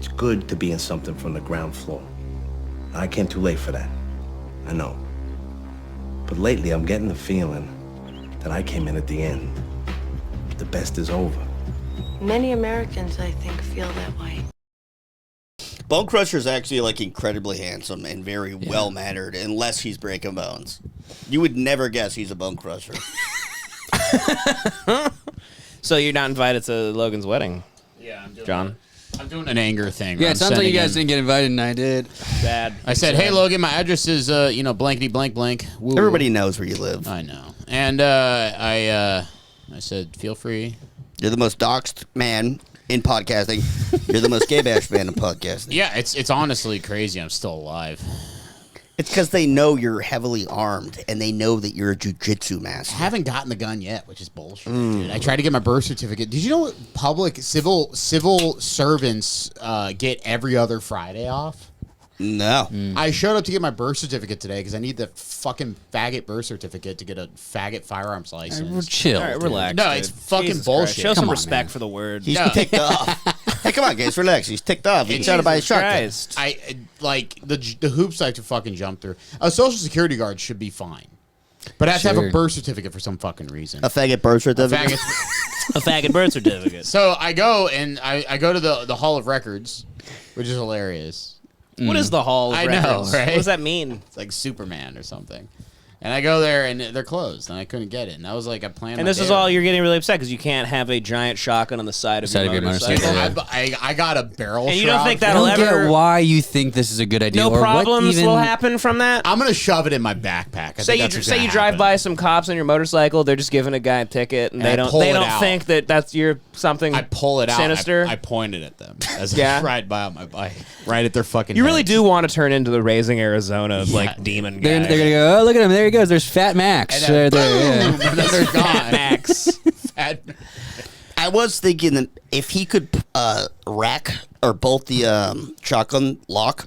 It's good to be in something from the ground floor. I came too late for that. I know. But lately, I'm getting the feeling that I came in at the end. The best is over. Many Americans, I think, feel that way. Bone Crusher's actually like incredibly handsome and very well mannered, unless he's breaking bones. You would never guess he's a bone crusher. So you're not invited to Logan's wedding? Yeah, I'm doing John. I'm doing an anger thing. Yeah, it sounds like you guys didn't get invited, and I did. Bad. I said, "Hey, Logan, my address is blankety blank blank." Woo. Everybody knows where you live. I know, and I said, "Feel free." You're the most doxed man in podcasting. You're the most gay bashed man in podcasting. Yeah, it's honestly crazy. I'm still alive. It's because they know you're heavily armed and they know that you're a jiu-jitsu master. I haven't gotten the gun yet, which is bullshit. Dude. I tried to get my birth certificate. Did you know public civil servants get every other Friday off? No. I showed up to get my birth certificate today because I need the fucking faggot birth certificate to get a faggot firearms license. Chill. All right, relax. No, dude. it's fucking Jesus bullshit. Christ. Show some Come on, respect man. for the word. He's ticked off. Hey, come on, guys, relax. He's ticked off. He's trying to buy a shotgun. Christ. I like the hoops I have to fucking jump through. A social security guard should be fine, but I have to have a birth certificate for some fucking reason. A faggot birth certificate. A faggot birth certificate. So I go and I go to the Hall of Records, which is hilarious. What is the Hall of I know, Records? right? What does that mean? It's like Superman or something. And I go there and they're closed, and I couldn't get it. And that was like a plan. And this is all you're getting really upset because you can't have a giant shotgun on the side of your motorcycle. I got a barrel. And you don't think I that'll don't ever? get why you think this is a good idea. No or problems what even... will happen from that. I'm gonna shove it in my backpack. Say you drive by some cops on your motorcycle, they're just giving a guy a ticket, and they don't think that that's your something. I pull it out. Sinister. I pointed at them as I ride by on my bike, right at their fucking. You heads. really do want to turn into the Raising Arizona like demon guy. They're gonna go. Oh, look at him! There he goes. There's Fat Max. And then boom, and then they're gone. Max. I was thinking that if he could rack or bolt the shotgun lock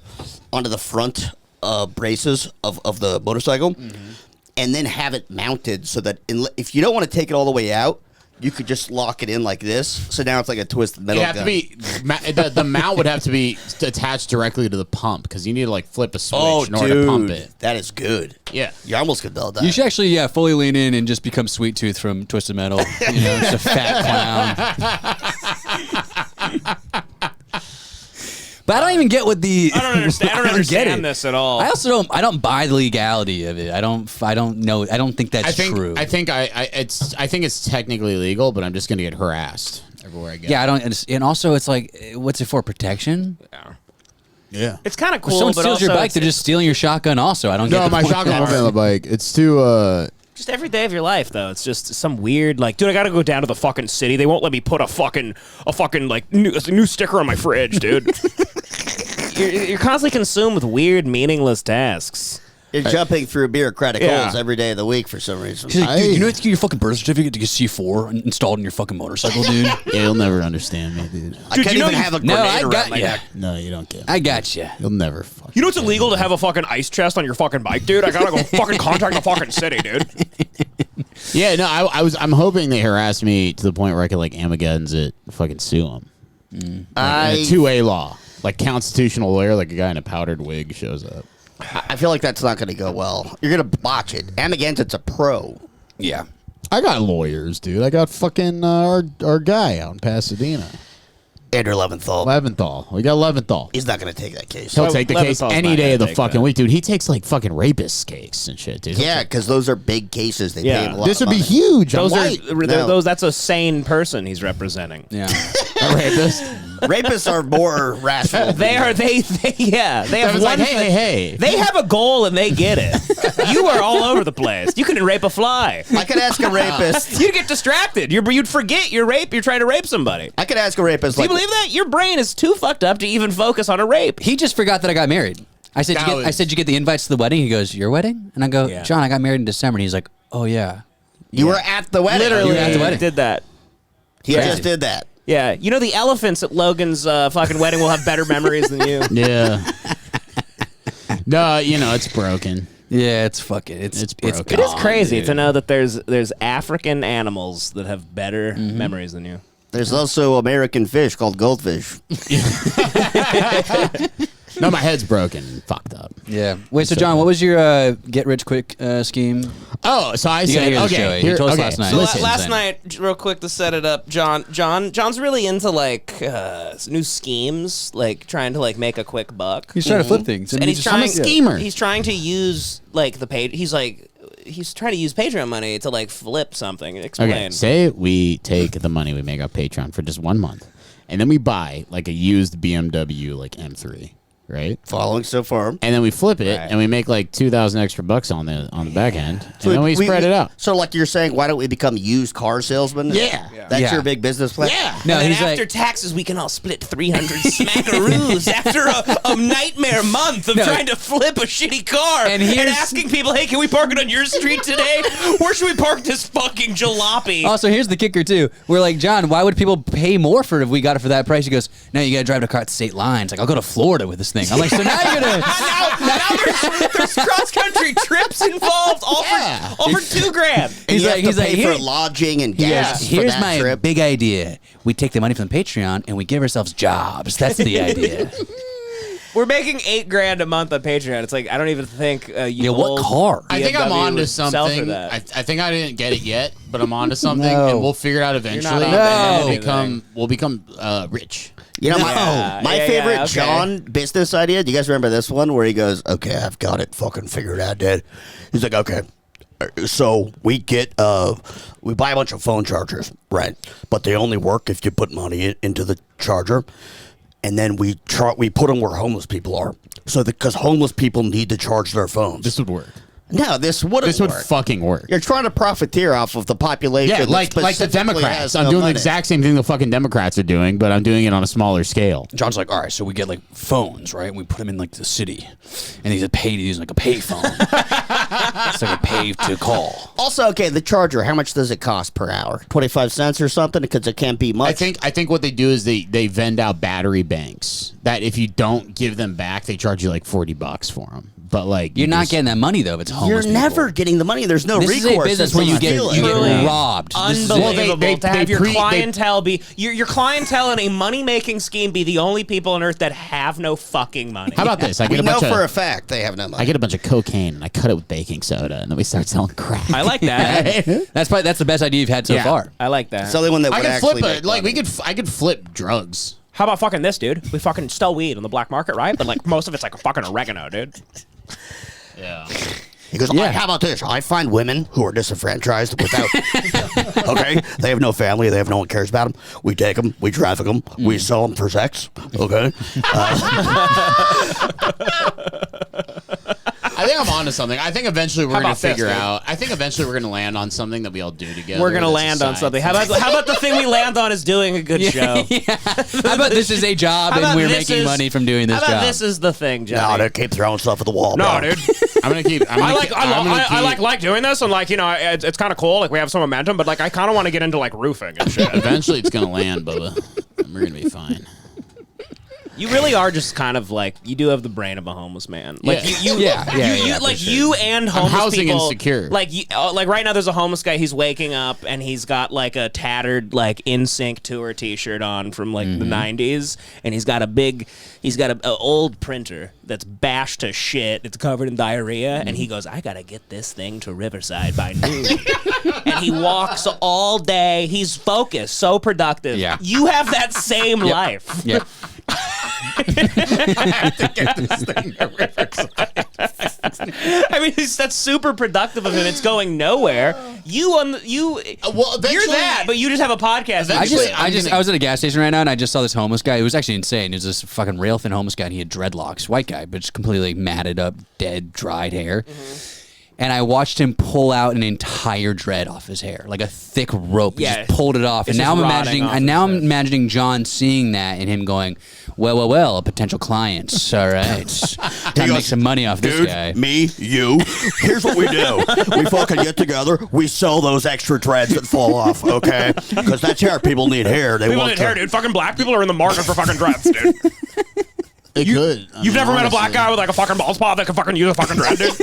onto the front braces of the motorcycle, and then have it mounted so that if you don't want to take it all the way out, you could just lock it in like this. So now it's like a twisted metal gun. To be the mount would have to be attached directly to the pump because you need to like flip a switch in order to pump it. That is good. Yeah, you almost could build that. You should actually, fully lean in and just become Sweet Tooth from Twisted Metal. You know, just a fat clown. But I don't even get what the. I don't understand. I don't understand this at all. I also don't. I don't buy the legality of it. I don't know. I don't think that's true. I think it's technically legal, but I'm just gonna get harassed everywhere I go. Yeah, I don't. And also, it's like, what's it for? Protection? Yeah. It's kind of If cool. someone but steals also your bike, they're just stealing your shotgun. Also, I don't get. No, my shotgun won't be on the bike. It's too. Just every day of your life, though. It's just some weird, like, dude, I gotta go down to the fucking city. They won't let me put a fucking like new sticker on my fridge, dude. You're constantly consumed with weird, meaningless tasks. You're jumping through bureaucratic holes every day of the week for some reason. She's like, dude, you know, to get your fucking birth certificate to get C4 installed in your fucking motorcycle, dude. Yeah, you'll never understand me, dude. I can't even have a grenade around my neck. No, you don't get me. I got you. You'll never fucking. You know it's illegal to have a fucking ice chest on your fucking bike, dude? I gotta go fucking contact the fucking city, dude. Yeah, no, I'm hoping they harass me to the point where I could like Armageddon's it, fucking sue them. Like, a 2A law, like constitutional lawyer, like a guy in a powdered wig shows up. I feel like that's not going to go well. You're going to botch it. It's a pro. Yeah. I got lawyers, dude. I got fucking our guy out in Pasadena. Andrew Leventhal. We got Leventhal. He's not going to take that case. He'll take the case any day of the fucking week, dude. He takes like fucking rapist case and shit, dude. Yeah, because those are big cases. They pay him a lot. This of would be money. huge. That's a sane person he's representing. Yeah. A rapist. Rapists are more rational. They have like, hey. They have a goal and they get it. You are all over the place. You couldn't rape a fly. I could ask a rapist. You'd get distracted. You'd forget you're trying to rape somebody. I could ask a rapist. Do you believe that? Your brain is too fucked up to even focus on a rape. He just forgot that I got married. I said, you get the invites to the wedding? He goes, your wedding? And I go, John, I got married in December. And he's like, oh, yeah. You were at the wedding. Literally, You were at the wedding. did that. He just did that. Yeah. You know, the elephants at Logan's fucking wedding will have better memories than you. Yeah. No, it's broken. Yeah, it's fucking. It's broken. It is crazy dude. to know that there's African animals that have better memories than you. There's also American fish called goldfish. No, my head's broken, fucked up. Yeah. Wait, so John, what was your get rich quick scheme? Oh, so I said, hear the okay, show. You told us last night. So Listen, last night, real quick to set it up, John's really into like new schemes, like trying to like make a quick buck. He's trying to flip things, and he's trying. I'm a schemer. He's trying to use like the page. He's trying to use Patreon money to like flip something. Explain. Okay, say we take the money we make off Patreon for just 1 month, and then we buy like a used BMW like M3, right? Following so far. And then we flip it, and we make like 2,000 extra bucks on the back end, So and then we spread it out. So like you're saying, why don't we become used car salesmen? Yeah. That's Yeah. your big business plan? Yeah. No, and then he's after like, taxes, we can all split 300 smackaroos after a nightmare month of trying to flip a shitty car And and here's- asking people, hey, can we park it on your street today? Where should we park this fucking jalopy? also, here's the kicker, too. We're like, John, why would people pay more for it if we got it for that price? He goes, no, you got to drive to car at the state lines. Like, I'll go to Florida with this thing. I'm like, so now you're going to... now there's cross-country trips involved, all for $2,000. And He's you like- have to pay here- for lodging and He gas goes, for here's that my trip. big idea. We take the money from Patreon and we give ourselves jobs. That's the idea. We're making $8,000 a month on Patreon. It's like I don't even think Yeah, what car? I think I'm BMW on to would sell for something. that. I think I didn't get it yet, but I'm on to something, No. and we'll figure it out eventually. on and to then we'll become rich. You know, Yeah. my Yeah, favorite yeah, okay. John business idea, do you guys remember this one where he goes, okay, I've got it fucking figured out, Dad. He's like, okay, so we buy a bunch of phone chargers, right? But they only work if you put money into the charger. And then we put them where homeless people are. So because homeless people need to charge their phones. This would work. No, this wouldn't This would work. fucking work. You're trying to profiteer off of the population. Yeah, that like the specifically Democrats. has I'm no doing the money. exact same thing the fucking Democrats are doing, but I'm doing it on a smaller scale. John's like, all right, so we get like phones, right? And we put them in like the city, and he's paid to use like a pay phone. It's like a pay to call. Also, okay, the charger, how much does it cost per hour? 25 cents or something? Because it can't be much. I think what they do is they vend out battery banks that if you don't give them back, they charge you like $40 for them. But like You're you not just- getting that money though if it's You're homeless people. never getting the money. There's no This recourse. is a business where you get Truly robbed. This is- Unbelievable they to have your pre- they- clientele be your clientele in a money making scheme be the only people on earth that have no fucking money. How about this? I We get a know bunch for a of fact they have no money. I get a bunch of cocaine and I cut it with baking soda and then we start selling crack. I like that. That's the best idea you've had so Yeah. far. I like that. It's the only one that I would could actually flip make it. Like money. I could flip drugs. How about fucking this, dude? We fucking sell weed on the black market, right? But like most of it's like a fucking oregano, dude. Yeah. He goes, Yeah. how about this? I find women who are disenfranchised without, okay? They have no family. They have no one cares about them. We take them. We traffic them. We sell them for sex, okay? I think I'm onto something. I think eventually we're How gonna about this, figure dude? out. I think eventually we're gonna land on something that we all do together. We're gonna that's land on aside something. from- How about the thing we land on is doing a good show? How about this is a job How about and we're this making is- money from doing this How about job? this is the thing, No, Johnny? they keep throwing stuff at the wall. No, bro. dude. I'm gonna keep. I'm gonna keep- I'm gonna I keep- like doing this, and like it's kind of cool. Like we have some momentum, but like I kind of want to get into like roofing and shit. Eventually, it's gonna land, Bubba. And we're gonna be fine. You really are just kind of like you do have the brain of a homeless man. Like Yeah. you Yeah, like for sure. you and homeless housing people. insecure. Like like right now, there's a homeless guy. He's waking up and he's got like a tattered like NSYNC tour T-shirt on from like the '90s, and he's got a old printer that's bashed to shit. It's covered in diarrhea, and he goes, "I gotta get this thing to Riverside by noon." And he walks all day. He's focused, so productive. Yeah. You have that same life. yeah. I mean, that's super productive of him. It's going nowhere. Well, You're eventually- that, but you just have a podcast. I was at a gas station right now and I just saw this homeless guy. It was actually insane. It was this fucking rail thin homeless guy and he had dreadlocks, white guy, but just completely matted up, dead, dried hair. And I watched him pull out an entire dread off his hair, like a thick rope. He Yeah. just pulled it off. It's And now just I'm rotting imagining, off and his now I'm head. imagining John seeing that and him going, well, a potential client. All right, time to make goes, some money off this Dude, guy. me, you. Here's what we do. We fucking get together. We sell those extra dreads that fall off, okay? Because that's hair. People need hair. They People want need hair, dude. Fucking black people are in the market for fucking dreads, dude. It could. You've never met a black guy with like a fucking bald spot that can fucking use a fucking dread, dude.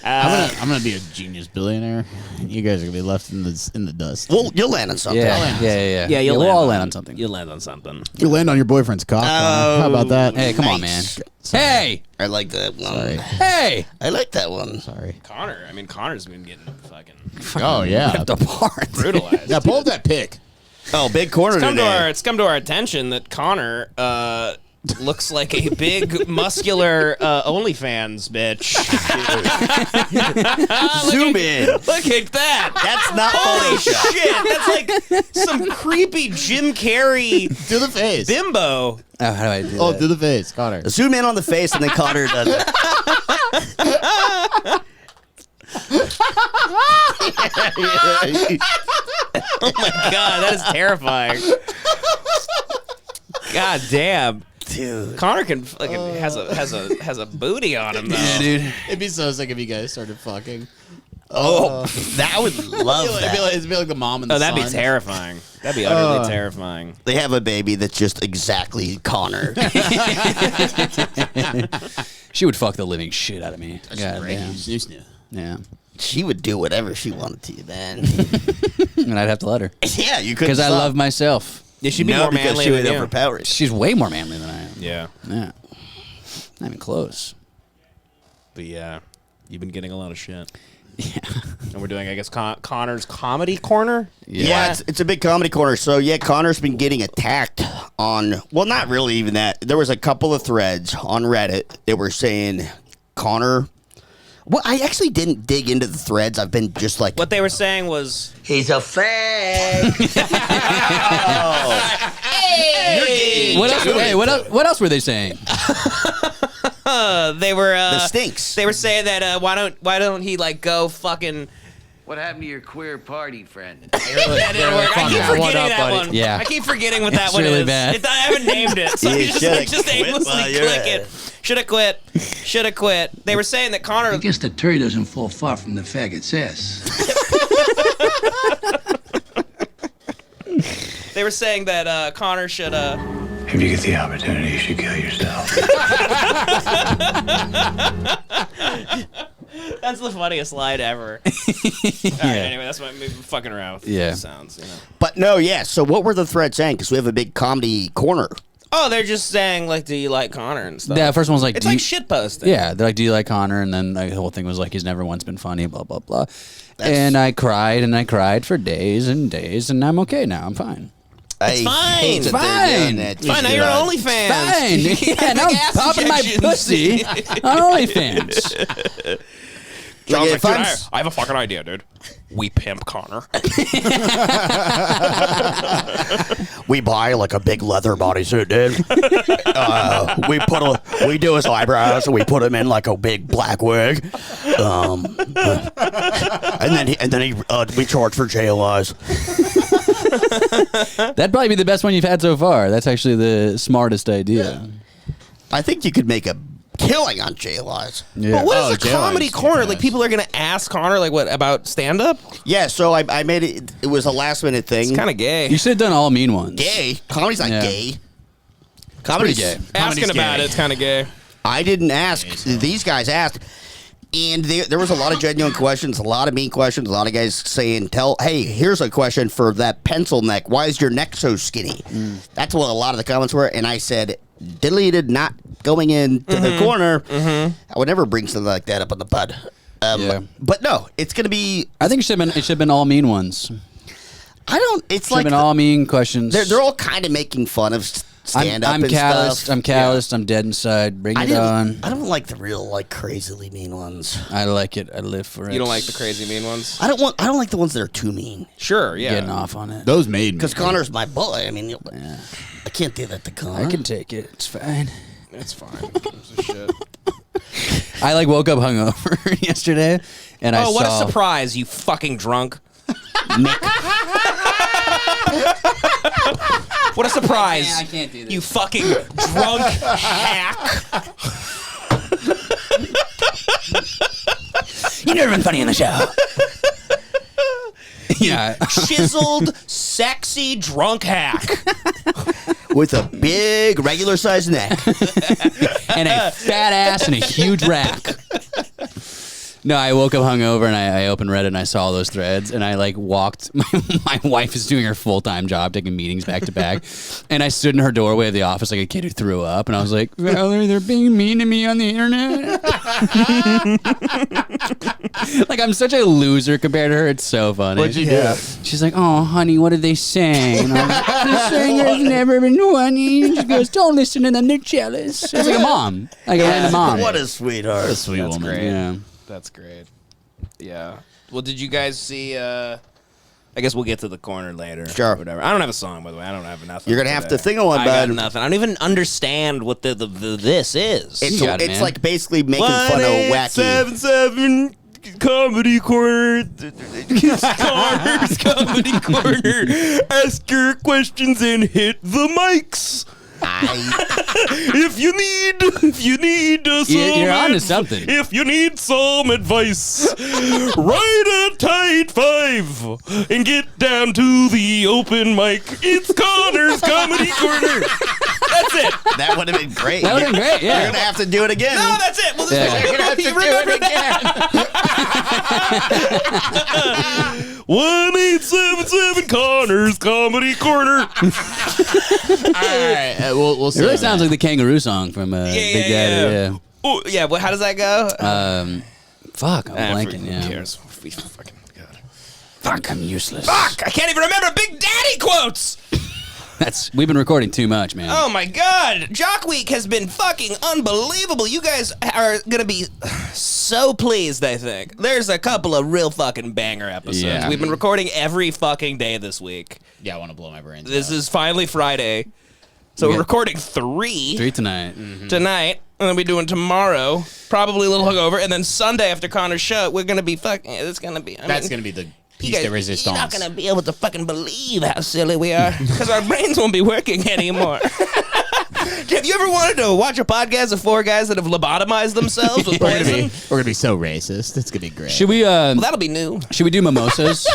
I'm I'm gonna be a genius billionaire. You guys are gonna be left in the dust. Well, you'll land on something. Yeah. Yeah, we'll all land on something. You'll land on something. You land on your boyfriend's cock. How about that? Hey, come on, man. Nice. Hey, I like that one. Sorry. hey. I like that one. Sorry. Connor's been getting fucking Oh yeah. Ripped apart. brutalized. Yeah. Pull up that pic. Oh, big corner today. It's come to our attention that Connor looks like a big, muscular OnlyFans bitch. Zoom in. Look at that. That's not Holy Photoshop. shit. That's like some creepy Jim Carrey Do the face. bimbo. Oh, how do I do Oh, that? do the face, Connor. Zoom in on the face, and then Connor does it. Oh my god, that is terrifying. God damn. Dude. Connor can fucking has a booty on him though. Yeah, dude. It'd be so sick if you guys started fucking. Oh, I would love that. It'd be like the mom and the Oh, that'd be son. terrifying. That'd be utterly terrifying. They have a baby that's just exactly Connor. She would fuck the living shit out of me. God damn. Yeah. She would do whatever she wanted to, man. And I'd have to let her. Yeah, you could. Because I love myself. Yeah, she'd be no, more because manly she would than you. overpower it. She's way more manly than I am. Yeah, Yeah. Not even close. but yeah, you've been getting a lot of shit. Yeah, and we're doing, I guess, Konners Komedy Korner. Yeah, it's a big comedy corner. So yeah, Connor's been getting attacked on. Well, not really even that. There was a couple of threads on Reddit that were saying Connor. Well, I actually didn't dig into the threads. I've been just like, What they were saying was, he's a fag. hey, What else? Hey, what else were they saying? they were The stinks. They were saying that why don't he like go fucking. What happened to your queer party friend? That didn't work. I keep What forgetting up, that buddy? one. Yeah. I keep forgetting what that It's one really is. bad. I haven't named it, so You you just should've just quit aimlessly while you're click at it. it. Should have quit. Should have quit. They were saying that Connor. I guess the turd doesn't fall far from the faggot's ass. They were saying that Connor should. If you get the opportunity, you should kill yourself. That's the funniest line ever. All right, anyway, that's what I'm fucking around with. Yeah. Sounds. You know. But no, yeah. So what were the threads saying? Because we have a big comedy corner. Oh, they're just saying like, do you like Connor and stuff? Yeah, first one was like, it's do like you- shit posting. Yeah, they're like, do you like Connor? And then like, the whole thing was like, he's never once been funny, blah, blah, blah. And I cried and I cried for days and days, and I'm okay now. I'm fine. It's fine. It's fine. It's fine. Now you're on OnlyFans. Fine. Yeah, now I'm Ass popping my injections. pussy on OnlyFans. John's Like, like, if dude, I'm- I have a fucking idea, dude. We pimp Connor. We buy like a big leather bodysuit, dude. We do his eyebrows and we put him in like a big black wig. And then we charge for jail eyes. That'd probably be the best one you've had so far. That's actually the smartest idea. I think you could make a killing on jail eyes. Yeah. But what is a Jay comedy likes corner? you Like guys. people are gonna ask Connor like what about stand up? Yeah, so I made it. It was a last minute thing. It's kind of gay. You should have done all mean ones. gay. Comedy's not Yeah. gay. Pretty gay. Asking about gay. it's kind of gay. I didn't ask. These guys asked. And there was a lot of genuine questions, a lot of mean questions, a lot of guys saying, hey, here's a question for that pencil neck. Why is your neck so skinny? That's what a lot of the comments were. And I said, deleted, not going into the corner. I would never bring something like that up on the bud. Yeah. But no, it's going to be, I think it should have been all mean ones. it's Should like, have been all mean questions. they're all kind of making fun of stand up I'm and calloused. stuff. I'm calloused. I'm dead inside. Bring I it on. don't like the real, like, crazily mean ones. I like it. I live for it. You don't like the crazy mean ones? I don't like the ones that are too mean. Sure, yeah. Getting off on it. Those made me. Because Connor's my boy. I mean, I can't do that to Connor. I can take it. It's fine. It's fine. Who gives a shit? I like woke up hungover yesterday, and I Oh, what saw. a surprise! You fucking drunk. What a surprise! I can't do this. You fucking drunk hack. You've never been funny in the show. Yeah. Chiseled, sexy drunk hack. With a big, regular-sized neck. And a fat ass and a huge rack. No, I woke up hungover and I opened Reddit and I saw those threads and I like walked. My wife is doing her full-time job, taking meetings back to back, and I stood in her doorway of the office like a kid who threw up, and I was like, Valerie, they're being mean to me on the internet. Like I'm such a loser compared to her. It's so funny. What'd you do? She's like, oh, honey, what did they say? And I was like, the singer's never been funny. And she goes, don't listen to them. They're jealous. It's like a mom, like a random mom. What a sweetheart. A sweet woman. great. Yeah. That's great. Yeah. Well, did you guys see? I guess we'll get to the corner later. Sure. Or whatever. I don't have a song, by the way. I don't have nothing. You're gonna have to think of one, I got bud. nothing. I don't even understand what the this is. It's, You got it, it's man. like basically making fun of wacky. 1877 Comedy Corner. Konners Komedy Korner. Ask your questions and hit the mics. If you need some You're onto something. If you need some advice, write a tight 5 and get down to the open mic. It's Konners Komedy Korner. That's it. That would have been great. That would have been great, yeah. You're gonna have to do it again. No, that's it. Well, this Yeah. You're gonna have to do it again. 1877 Konners Komedy Korner. All right, we'll see. It really on sounds that. like the Kangaroo song from Big Daddy. Yeah. Oh, yeah. Well, how does that go? Fuck, I'm blanking. Who Yeah. cares? We fucking God. Fuck, I'm useless. Fuck! I can't even remember Big Daddy quotes. We've been recording too much, man. Oh my God! Jock Week has been fucking unbelievable. You guys are gonna be so pleased. I think there's a couple of real fucking banger episodes. Yeah. We've been recording every fucking day this week. Yeah, I want to blow my brains. This out. is finally Friday, so we're recording 3 3 tonight. tonight, and then we're doing tomorrow. Probably a little hungover, and then Sunday after Connor's show, we're gonna be fucking. It's gonna be. That's gonna be the You piece de guys, resistance. you're not gonna be able to fucking believe how silly we are because our brains won't be working anymore. Have you ever wanted to watch a podcast of 4 guys that have lobotomized themselves with poison? We're gonna be so racist. It's gonna be great. Should we? Well, that'll be new. Should we do mimosas?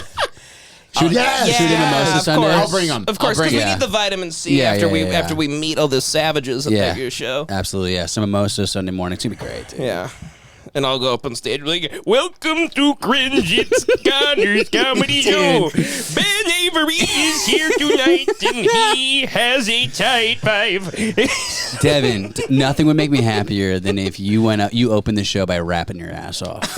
Should we do mimosa of Sundays? course. I'll bring 'em. Of course, I'll because bring we 'em. need the vitamin C Yeah, after yeah, after we meet all the savages at your show. Absolutely, yeah. Some mimosas Sunday morning. It's gonna be great. Dude. Yeah. And I'll go up on stage like, welcome to Cringe, it's Konners Comedy Show. Ben Avery is here tonight, and he has a tight 5. Devin, nothing would make me happier than if you went out, you opened the show by rapping your ass off.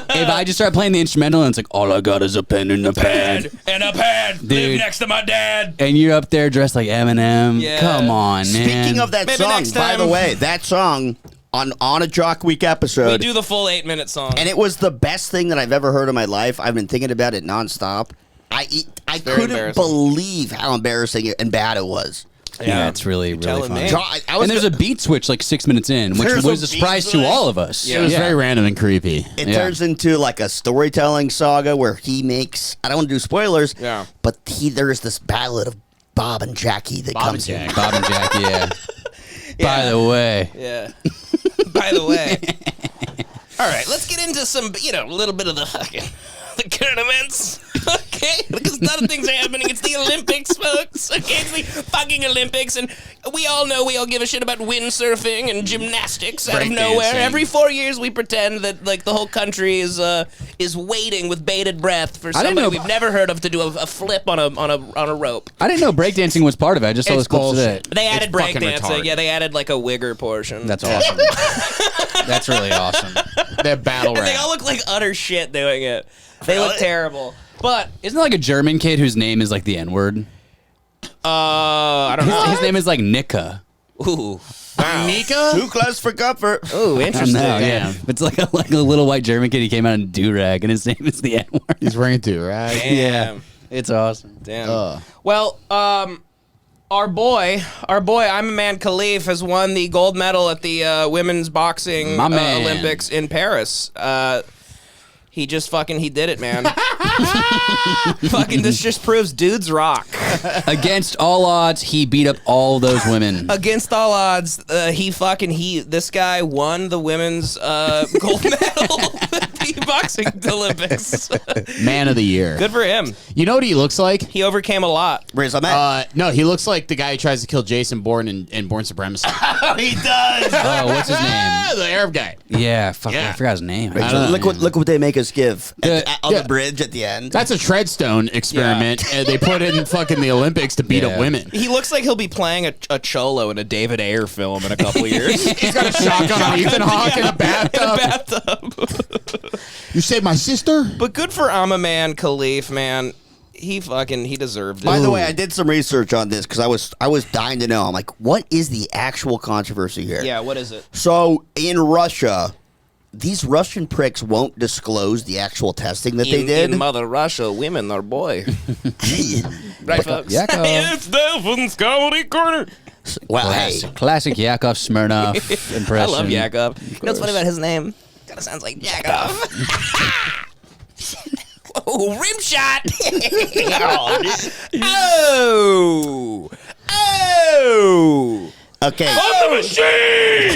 If I just start playing the instrumental and it's like, all I got is a pen and a pad. And a pad. Live Dude. next to my dad. And you're up there dressed like Eminem. Yeah. Come on, man. Speaking of that Maybe song, next by the time. way, that song on a Jock Week We episode, do the full 8-minute song. and it was the best thing that I've ever heard in my life. I've been thinking about it nonstop. I very couldn't embarrassing. believe how embarrassing and bad it was. Yeah, it's really telling funny. me. I was And there's a beat switch like 6 minutes in, which There's was a a surprise beat to switch? all of us. It was very random and creepy. It Yeah. turns into like a storytelling saga where he makes. I don't want to do spoilers. Yeah. But there's this ballad of Bob and Jackie that comes in. Bob and Jackie, yeah. By the way. Yeah. By the way. All right, let's get into some, a little bit of the current events. Okay? Because a lot of things are happening. It's the Olympics, folks. Okay, it's the fucking Olympics. And we all know we all give a shit about windsurfing and gymnastics out of nowhere. Breakdancing. Every 4 years we pretend that, the whole country is waiting with bated breath for I didn't somebody know- we've never heard of to do a flip on a rope. I didn't know breakdancing was part of it. I just saw It's this clip today. bullshit. They added It's fucking breakdancing. retarded. Yeah, they added, a wigger portion. That's awesome. That's really awesome. That battle And they rap. all look like utter shit doing it. They look terrible. But Isn't there like a German kid whose name is like the N-word? I don't know. His name is like Nika. Ooh, Too close for comfort. ooh, interesting. No, yeah. It's like a little white German kid. He came out in do-rag, and his name is the N-word. He's wearing two, right? Damn. It's awesome. Damn. Well, our boy, Imaman Khelif has won the gold medal at the women's boxing My man. Olympics in Paris. He did it, man. This just proves dudes rock. Against all odds, he beat up all those women. Against all odds, this guy won the women's gold medal at the boxing Olympics. Man of the year. Good for him. You know what he looks like? He overcame a lot. Riz Ahmed. No, he looks like the guy who tries to kill Jason Bourne in Bourne Supremacy. He does. Oh, what's his name? The Arab guy. Yeah, fuck, Yeah. I forgot his name. I don't know. Look what they make us give on yeah. the bridge at the end. That's a treadstone experiment. And they put it in fucking the Olympics to beat up women. He looks like he'll be playing a cholo in a David Ayer film in a couple of years. He's got a shotgun on Ethan Hawke in a bathtub. You saved my sister? But good for Imaman Khelif, man. He deserved it. By the way, I did some research on this because I was dying to know. I'm like, what is the actual controversy here? Yeah, what is it? So in Russia, these Russian pricks won't disclose the actual testing that they did. In Mother Russia, women are boy. Right, folks? Yakov. It's Devan's Comedy Korner. Well, hey, Classic Yakov Smirnoff I impression. love Yakov. You know what's funny about his name? Kind of sounds like Yakov. Oh, rim shot! Oh! Oh! okay. On the machine!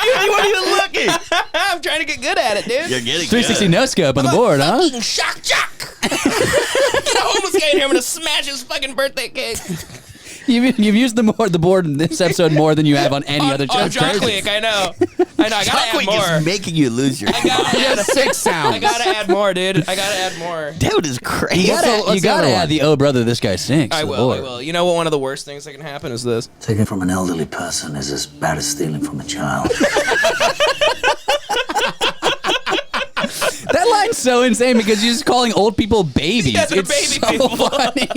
You weren't even looking. I'm trying to get good at it, dude. You're getting 360 no scope on the board, huh? Shock Jock! Get a homeless guy in here, I'm gonna smash his fucking birthday cake. You've used the board in this episode more than you have on any other On show. Jock Week, I know. I gotta add Chuckwick more. is making you lose your. Six sounds. I gotta add more, dude. I gotta add more. Dude is crazy. You gotta add the oh brother, this guy stinks. I to the will, I board. will. You know what one of the worst things that can happen is this? Taking from an elderly person is as bad as stealing from a child. That line's so insane because you're just calling old people babies. Yeah, they're it's baby so people. funny.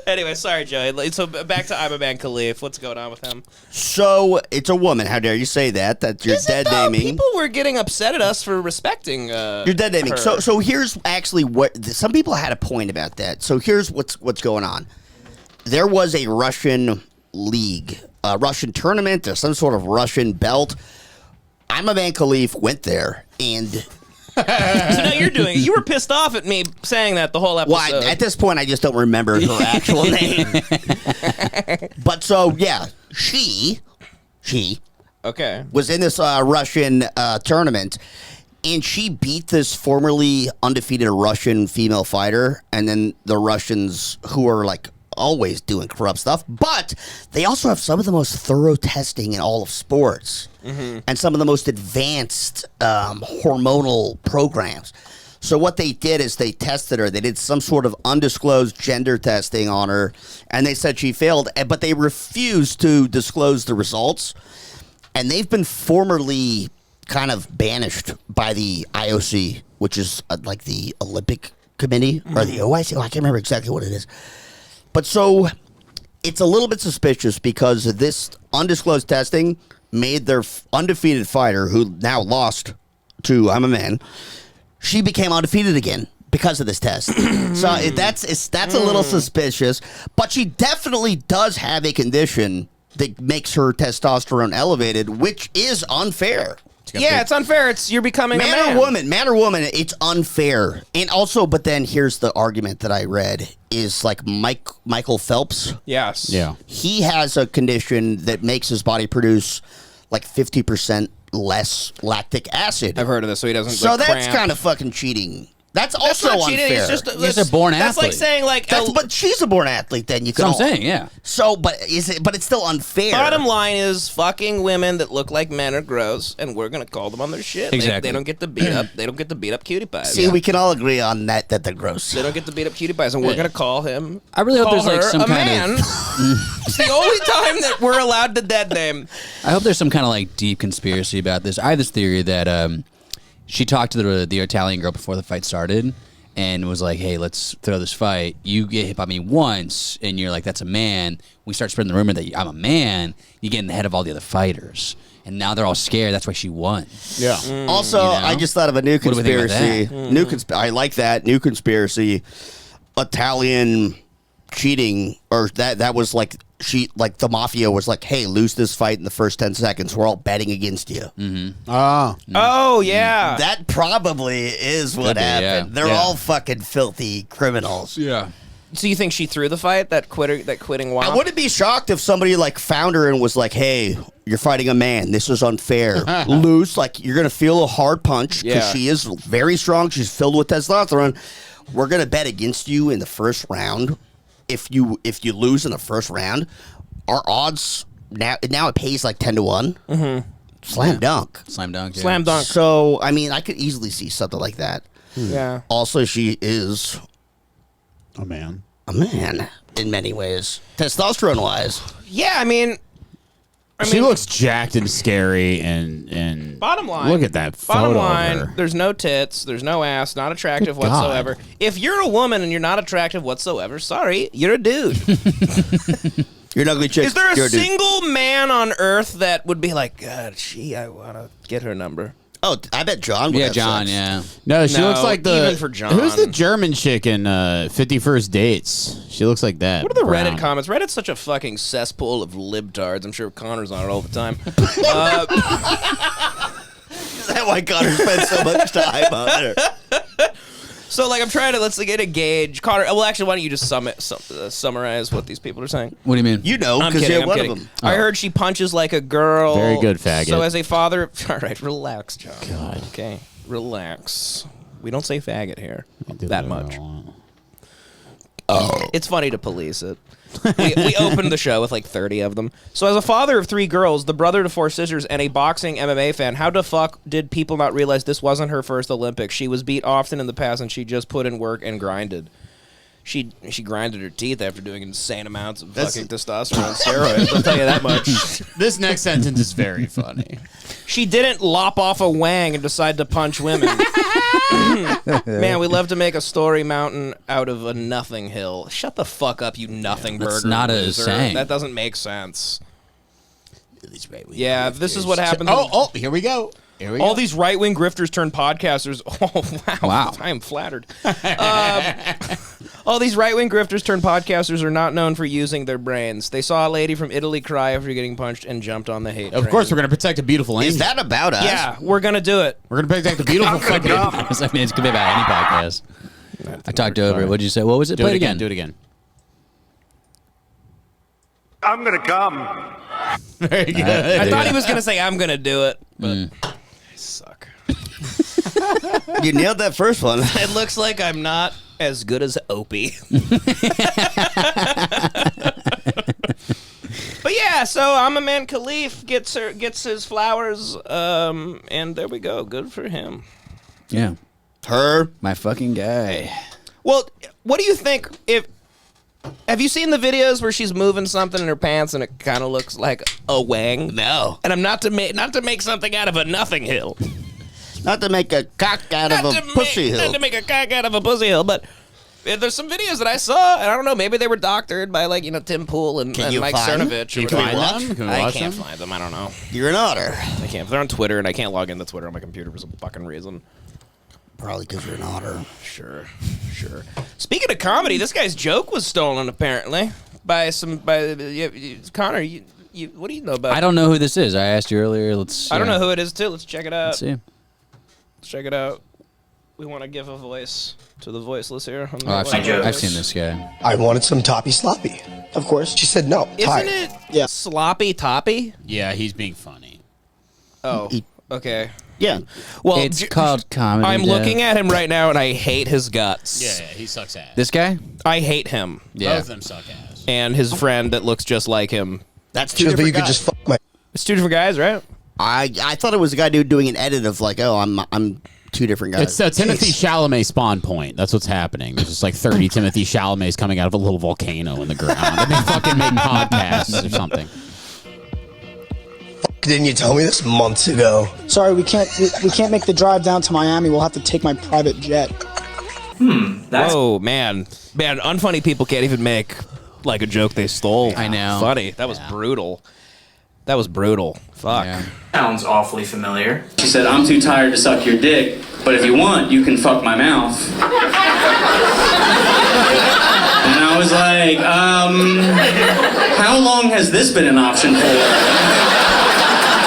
Anyway, sorry, Joey. So back to Imaman Khelif. What's going on with him? So it's a woman. How dare you say that? That you're dead naming. People were getting upset at us for respecting. You're dead naming. her. So here's actually what some people had a point about that. So here's what's going on. There was a Russian league, a Russian tournament, or some sort of Russian belt. Imaman Khelif went there and. So now you're doing it. You were pissed off at me saying that the whole episode. Well, at this point, I just don't remember her actual name. But so yeah, she Okay. was in this Russian tournament, and she beat this formerly undefeated Russian female fighter, and then the Russians, who are like always doing corrupt stuff, but they also have some of the most thorough testing in all of sports, and some of the most advanced hormonal programs. So what they did is they tested her. They did some sort of undisclosed gender testing on her, and they said she failed, but they refused to disclose the results. And they've been formerly kind of banished by the IOC, which is like the Olympic Committee, or the OIC. I can't remember exactly what it is. But so it's a little bit suspicious because this undisclosed testing made their undefeated fighter, who now lost to Imaman, she became undefeated again because of this test. So that's a little suspicious. But she definitely does have a condition that makes her testosterone elevated, which is unfair. Yeah, it's unfair. You're becoming a man. Man or woman, it's unfair. And also, but then here's the argument that I read is like Michael Phelps. Yes. Yeah. He has a condition that makes his body produce like 50% less lactic acid. I've heard of this, so he doesn't. So like, that's cramp. kind of fucking cheating. That's That's also not cheating. unfair. It's just He's a born That's like athlete. saying like. But she's a born athlete. Then you That's can. what I'm saying, yeah. So, but it's still unfair. Bottom line is, fucking women that look like men are gross, and we're gonna call them on their shit. Exactly. They don't get to beat up. They don't get to beat up cutie pies. See, we can all agree on that they're gross. They don't get to beat up cutie pies, and we're gonna call him. I really hope call there's like her some a kind man. of. It's the only time that we're allowed to dead name. I hope there's some kind of like deep conspiracy about this. I have this theory that she talked to the Italian girl before the fight started and was like, hey, let's throw this fight. You get hit by me once and you're like, that's a man. We start spreading the rumor that I'm a man. You get in the head of all the other fighters. And now they're all scared. That's why she won. Yeah. Also, You know? I just thought of a new What do we think about conspiracy. I like that new conspiracy. Italian cheating, or that was like the mafia was like, hey, lose this fight in the first 10 seconds. We're all betting against you. Ah. Oh yeah. That probably is what Could be, yeah. happened. They're Yeah. all fucking filthy criminals. Yeah. So you think she threw the fight? That quitting WAP? I wouldn't be shocked if somebody like found her and was like, "Hey, you're fighting a man. This is unfair. Loose. Like you're gonna feel a hard punch because she is very strong. She's filled with testosterone. We're gonna bet against you in the first round. If you lose in the first round, our odds now it pays like 10-1. Mm-hmm. Slam dunk. Slam dunk. Yeah. Slam dunk. So I mean, I could easily see something like that. Yeah. Also, she is A man in many ways, testosterone wise. Yeah, I mean, she looks jacked and scary, and bottom line. look at that Bottom photo line, of her. there's no tits, there's no ass, not attractive Good God. whatsoever. If you're a woman and you're not attractive whatsoever, sorry, you're a dude. You're an ugly chick. Is there a You're dude. single man on earth that would be like, God, I want to get her number? Oh, I bet John would Yeah, have John. sex. Yeah. No, she No, looks like the even for John. Who's the German chick in 50 First Dates? She looks like that. What are the brown. Reddit comments? Reddit's such a fucking cesspool of libtards. I'm sure Connor's on it all the time. Is that why Connor spent so much time on her? So, like, I'm trying to, let's get a gauge. Connor, well, actually, why don't you just summarize what these people are saying? What do you mean? You know, I'm because kidding, you're I'm one kidding. of them. I heard she punches like a girl. Very good, faggot. So as a father... All right, relax, John. God. Okay, relax. We don't say faggot here I do that whatever much. I want. It's funny to police it. We opened the show with like 30 of them. So as a father of 3 girls, the brother to 4 sisters, and a boxing MMA fan, how the fuck did people not realize this wasn't her first Olympics? She was beat often in the past, and she just put in work and grinded. She grinded her teeth after doing insane amounts of fucking testosterone steroids. I'll tell you that much. This next sentence is very funny. She didn't lop off a wang and decide to punch women. Man, we love to make a story mountain out of a nothing hill. Shut the fuck up, you nothing burger. That's not a loser. saying. That doesn't make sense. Yeah, this is what happens. Oh, here we go. Here we All go. these right-wing grifters turn podcasters. Oh, wow. I am flattered. All these right-wing grifters turn podcasters are not known for using their brains. They saw a lady from Italy cry after getting punched and jumped on the hate Of train. course, we're going to protect a beautiful angel. Is that about us? Yeah, we're going to do it. We're going to protect a beautiful fucking I mean, it could be about any podcast. I talked over it. What'd you say? What was it? Do Play it it again. again. Do it again. I'm gonna come. Very good. I thought he was going to say, I'm going to do it, but I suck. You nailed that first one. It looks like I'm not as good as Opie. But yeah, so Imaman Khelif gets his flowers, and there we go. Good for him. Yeah. Her. My fucking guy. Well, what do you think? Have you seen the videos where she's moving something in her pants and it kind of looks like a wang? No. And I'm not to make something out of a nothing hill. Not to make a cock out of a pussy hill. Not to make a cock out of a pussy hill, but there's some videos that I saw, and I don't know, maybe they were doctored by, like, Tim Pool and Can you Mike find them? Cernovich. Can or you whatever. find them? Can we I watch can't them? find them. I don't know. You're an otter. I can't. They're on Twitter, and I can't log into Twitter on my computer for some fucking reason. Probably because you're an otter. Sure. Speaking of comedy, this guy's joke was stolen, apparently, by Connor, you what do you know about I don't know who this is. I asked you earlier. I don't know who it is, too. Let's check it out. Let's see. Let's check it out. We want to give a voice to the voiceless here. Oh, I've seen this guy. I wanted some toppy sloppy. Of course. She said no. Isn't Tired. it Yeah. sloppy toppy? Yeah, he's being funny. Oh, okay. Yeah. Well, It's called comedy. I'm Dev. looking at him right now, and I hate his guts. Yeah, he sucks ass. This guy? I hate him. Yeah. Both of them suck ass. And his friend that looks just like him. That's She two goes, but you different could guys. just fuck my. It's 2 different guys, right? I thought it was a guy doing an edit of like, oh, I'm 2 different guys. It's a Timothy Chalamet spawn point. That's what's happening. There's just like 30 Timothy Chalamets coming out of a little volcano in the ground. And they fucking make podcasts or something. Didn't you tell me this months ago? Sorry, we can't make the drive down to Miami. We'll have to take my private jet. Whoa, man. Man, unfunny people can't even make like a joke they stole. I know. Funny. That was brutal. That was brutal. Fuck. Yeah. Sounds awfully familiar. She said, I'm too tired to suck your dick, but if you want, you can fuck my mouth. And I was like, how long has this been an option for?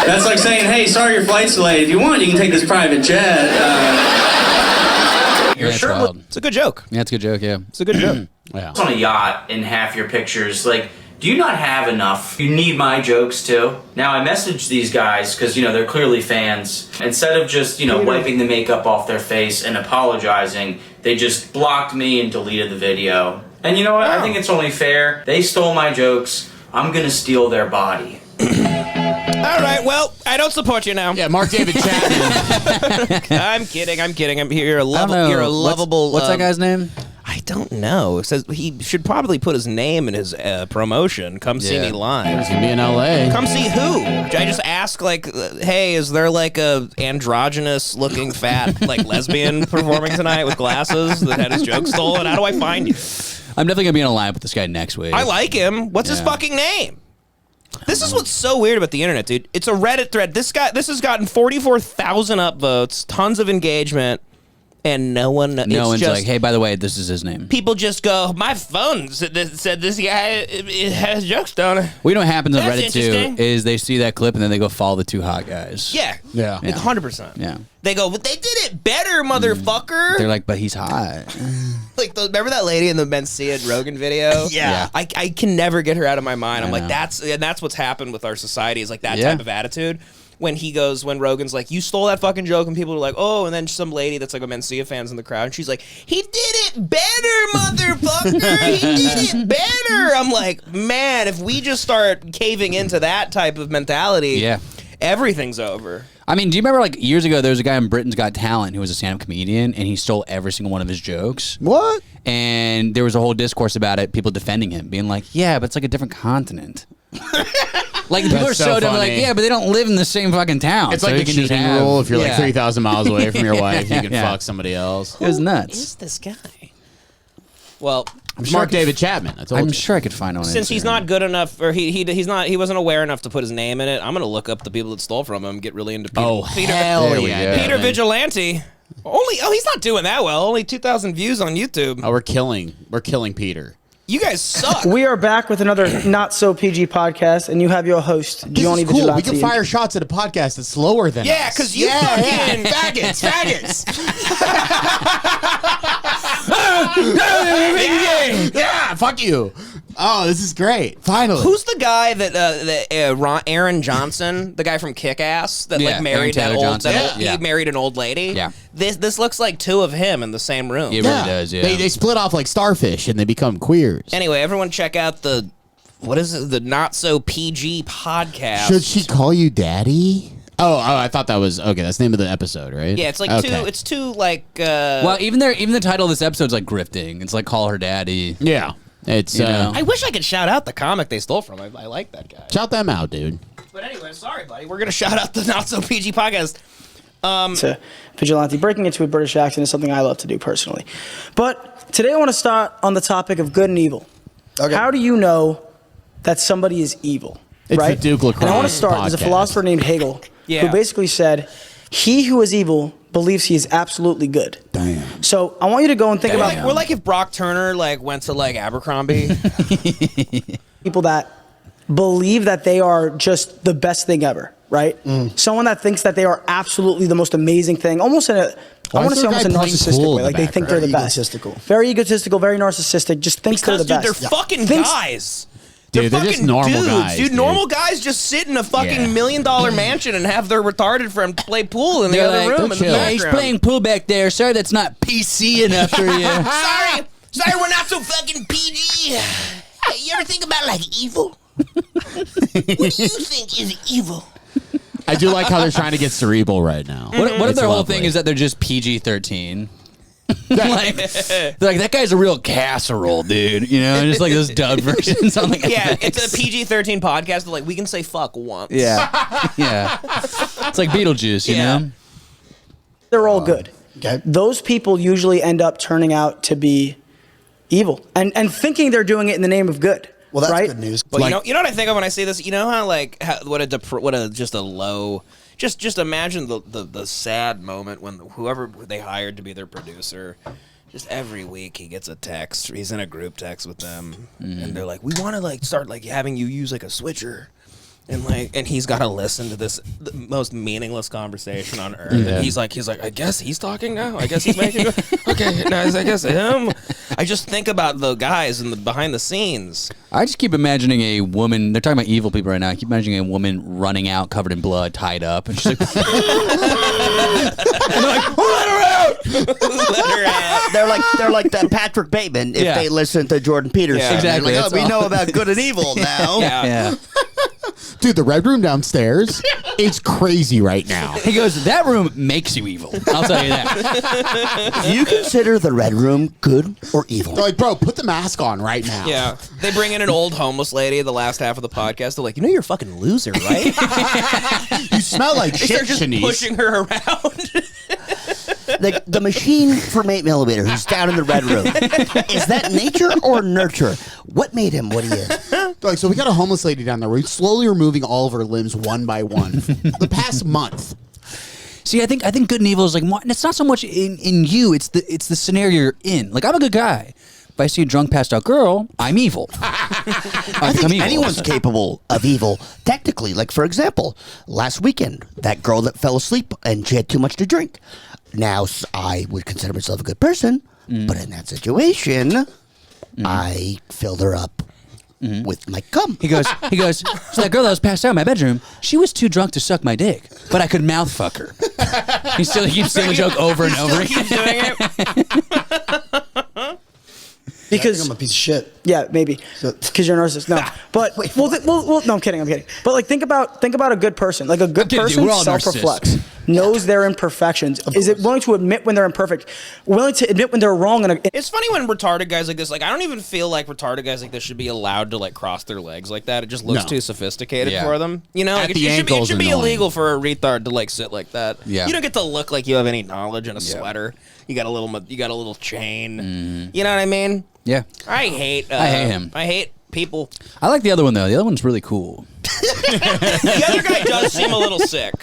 That's like saying, hey, sorry your flight's delayed. If you want, you can take this private jet. Your shirt wild. It's a good joke. Yeah, it's a good joke. Yeah, it's a good joke. Yeah. It's on a yacht in half your pictures. Like, do you not have enough? You need my jokes too. Now I messaged these guys because they're clearly fans. Instead of just wiping the makeup off their face and apologizing, they just blocked me and deleted the video. And you know what? I think it's only fair. They stole my jokes. I'm gonna steal their body. All right, well, I don't support you now. Yeah, Mark David Chapman. I'm kidding. You're a I don't know. You're a lovable. What's that guy's name? I don't know. It says he should probably put his name in his promotion. Come see me live. He's gonna be in L.A. Come see who? I just ask hey, is there like a androgynous looking fat lesbian performing tonight with glasses that had his joke stolen? How do I find you? I'm definitely gonna be on a line with this guy next week. I like him. What's his fucking name? This is what's so weird about the internet, dude. It's a Reddit thread. This has gotten 44,000 upvotes, tons of engagement, and no one's like, hey, by the way, this is his name. People just go, my phone said this guy has jokes, don't it? Well, you know what happens on That's Reddit too interesting. is they see that clip and then they go follow the two hot guys. Yeah. 100%. Yeah. They go, but they did it better, motherfucker. They're like, but he's hot. Remember that lady in the Mencia Rogan video? Yeah. I can never get her out of my mind. I'm I like, know. that's what's happened with our society is like that type of attitude. When Rogan's like, you stole that fucking joke, and people are like, oh, and then some lady that's like a Mencia fan's in the crowd, and she's like, he did it better, motherfucker. He did it better. I'm like, man, if we just start caving into that type of mentality, everything's over. I mean, do you remember years ago there was a guy on Britain's Got Talent who was a stand-up comedian and he stole every single one of his jokes? What? And there was a whole discourse about it, people defending him, being like, yeah, but it's like a different continent. People are so dumb, yeah, but they don't live in the same fucking town. It's like the cheating rule. If you're 3,000 miles away from your wife, you can Yeah. fuck somebody else. It was nuts. Who is this guy? Well, Mark David Chapman. I'm sure I could find on Since Instagram. he's not good enough, or he wasn't aware enough to put his name in it, I'm gonna look up the people that stole from him. Get really into Peter. Hell yeah, Peter Vigilante. He's not doing that well. Only 2,000 views on YouTube. Oh, we're killing Peter. You guys suck. We are back with another Not So PG podcast, and you have your host, This Johnny is cool. Vigilante. We can fire shots at a podcast that's slower than Yeah, us. because you fucking faggots. Yeah, fuck you. Oh, this is great. Finally. Who's the guy that Aaron Johnson, the guy from Kick-Ass, that married Aaron Taylor Johnson. he married an old lady? Yeah. This looks like two of him in the same room. It really does, yeah. They split off like starfish and they become queers. Anyway, everyone check out the Not So PG podcast. Should she call you daddy? Oh, I thought that was okay. That's the name of the episode, right? Yeah, it's like okay. two well, even the title of this episode's like grifting. It's like Call Her Daddy. Yeah. It's I wish I could shout out the comic they stole from. I like that guy. Shout them out, dude. But anyway, sorry, buddy. We're gonna shout out the Not So PG podcast. To Vigilante. Breaking into a British accent is something I love to do personally. But today I want to start on the topic of good and evil. Okay. How do you know that somebody is evil? It's right? the Duke LaCroix And I want to start. There's a podcast. philosopher named Hegel who basically said, he who is evil believes he is absolutely good. Damn. So I want you to go and think about We're like if Brock Turner went to Abercrombie. people that believe that they are just the best thing ever, right? Someone that thinks that they are absolutely the most amazing thing, almost in a, I want to say almost a narcissistic way, like they think they're the best. Very egotistical, very narcissistic, just thinks they're the best. They're fucking guys. Dude, they're just normal dudes, guys. Dude, normal guys just sit in a fucking $1 million mansion and have their retarded friend play pool in the other room. In the Yeah, he's background. playing pool back there. Sorry, that's not PC enough for you. Sorry, we're not so fucking PG. Hey, you ever think about evil? What do you think is evil? I do like how they're trying to get cerebral right now. What if their whole lovely. thing is that they're just PG-13? They're like, that guy's a real casserole, dude. You know, just like those dub versions on Yeah, it's a PG-13 podcast. But we can say fuck once. Yeah, yeah. It's like Beetlejuice, you know. They're all good. Those people usually end up turning out to be evil and thinking they're doing it in the name of good. Well, that's right? good news. Well, you know what I think of when I see this? You know how just imagine the sad moment when whoever they hired to be their producer, just every week he gets a text. He's in a group text with them, and they're like, "We want to start having you use a switcher." And he's got to listen to the most meaningless conversation on earth. Yeah. And he's like, I guess he's talking now. I guess he's making. Okay, nice. I guess him. I just think about the guys in the behind the scenes. I just keep imagining a woman. They're talking about evil people right now. I keep imagining a woman running out, covered in blood, tied up, and she's like, and they're like, "Who let her out? Let her out." They're like that Patrick Bateman if they listen to Jordan Peterson. Yeah, exactly. Like, we know about good and evil now. Yeah. Dude, the red room downstairs, it's crazy right now. He goes, that room makes you evil. I'll tell you that. Do you consider the red room good or evil? They're like, bro, put the mask on right now. Yeah. They bring in an old homeless lady the last half of the podcast. They're like, you're a fucking loser, right? You smell like shit, just Shanice. Pushing her around. Like the machine from 8mm who's down in the red room. Is that nature or nurture? What made him what he is? Like, so we got a homeless lady down there. We're slowly removing all of her limbs one by one. The past month. See, I think good and evil is like, and it's not so much in you. It's the scenario you're in. Like, I'm a good guy. If I see a drunk, passed out girl, I'm evil. I think anyone's capable of evil, technically. Like, for example, last weekend, that girl that fell asleep and she had too much to drink. Now, I would consider myself a good person, but in that situation, I filled her up with my cum. He goes, so that girl that was passed out in my bedroom, she was too drunk to suck my dick, but I could mouth fuck her. He keeps doing the joke over and over again. Because I'm a piece of shit. Yeah, maybe. Because you're a narcissist. No, but no, I'm kidding. But like, think about a good person. Like a good person self-reflects, knows their imperfections. Is it willing to admit when they're imperfect? Willing to admit when they're wrong? It's funny when retarded guys like this. Like, I don't even feel like retarded guys like this should be allowed to like cross their legs like that. It just looks too sophisticated for them. You know, like, it should be illegal for a retard to like sit like that. Yeah. You don't get to look like you have any knowledge in a sweater. You got a little chain. You know what I mean? Yeah. I hate him. I hate people. I like the other one though. The other one's really cool. The other guy does seem a little sick.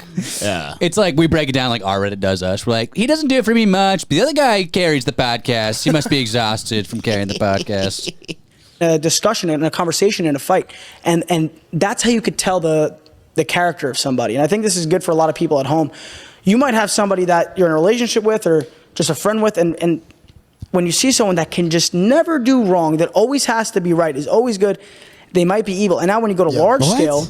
Yeah. It's like we break it down like R Reddit does us. We're like, he doesn't do it for me much, but the other guy carries the podcast. He must be exhausted from carrying the podcast. A discussion and a conversation and a fight, and that's how you could tell the character of somebody. And I think this is good for a lot of people at home. You might have somebody that you're in a relationship with or just a friend with, and when you see someone that can just never do wrong, that always has to be right, is always good, they might be evil. And now when you go to large scale,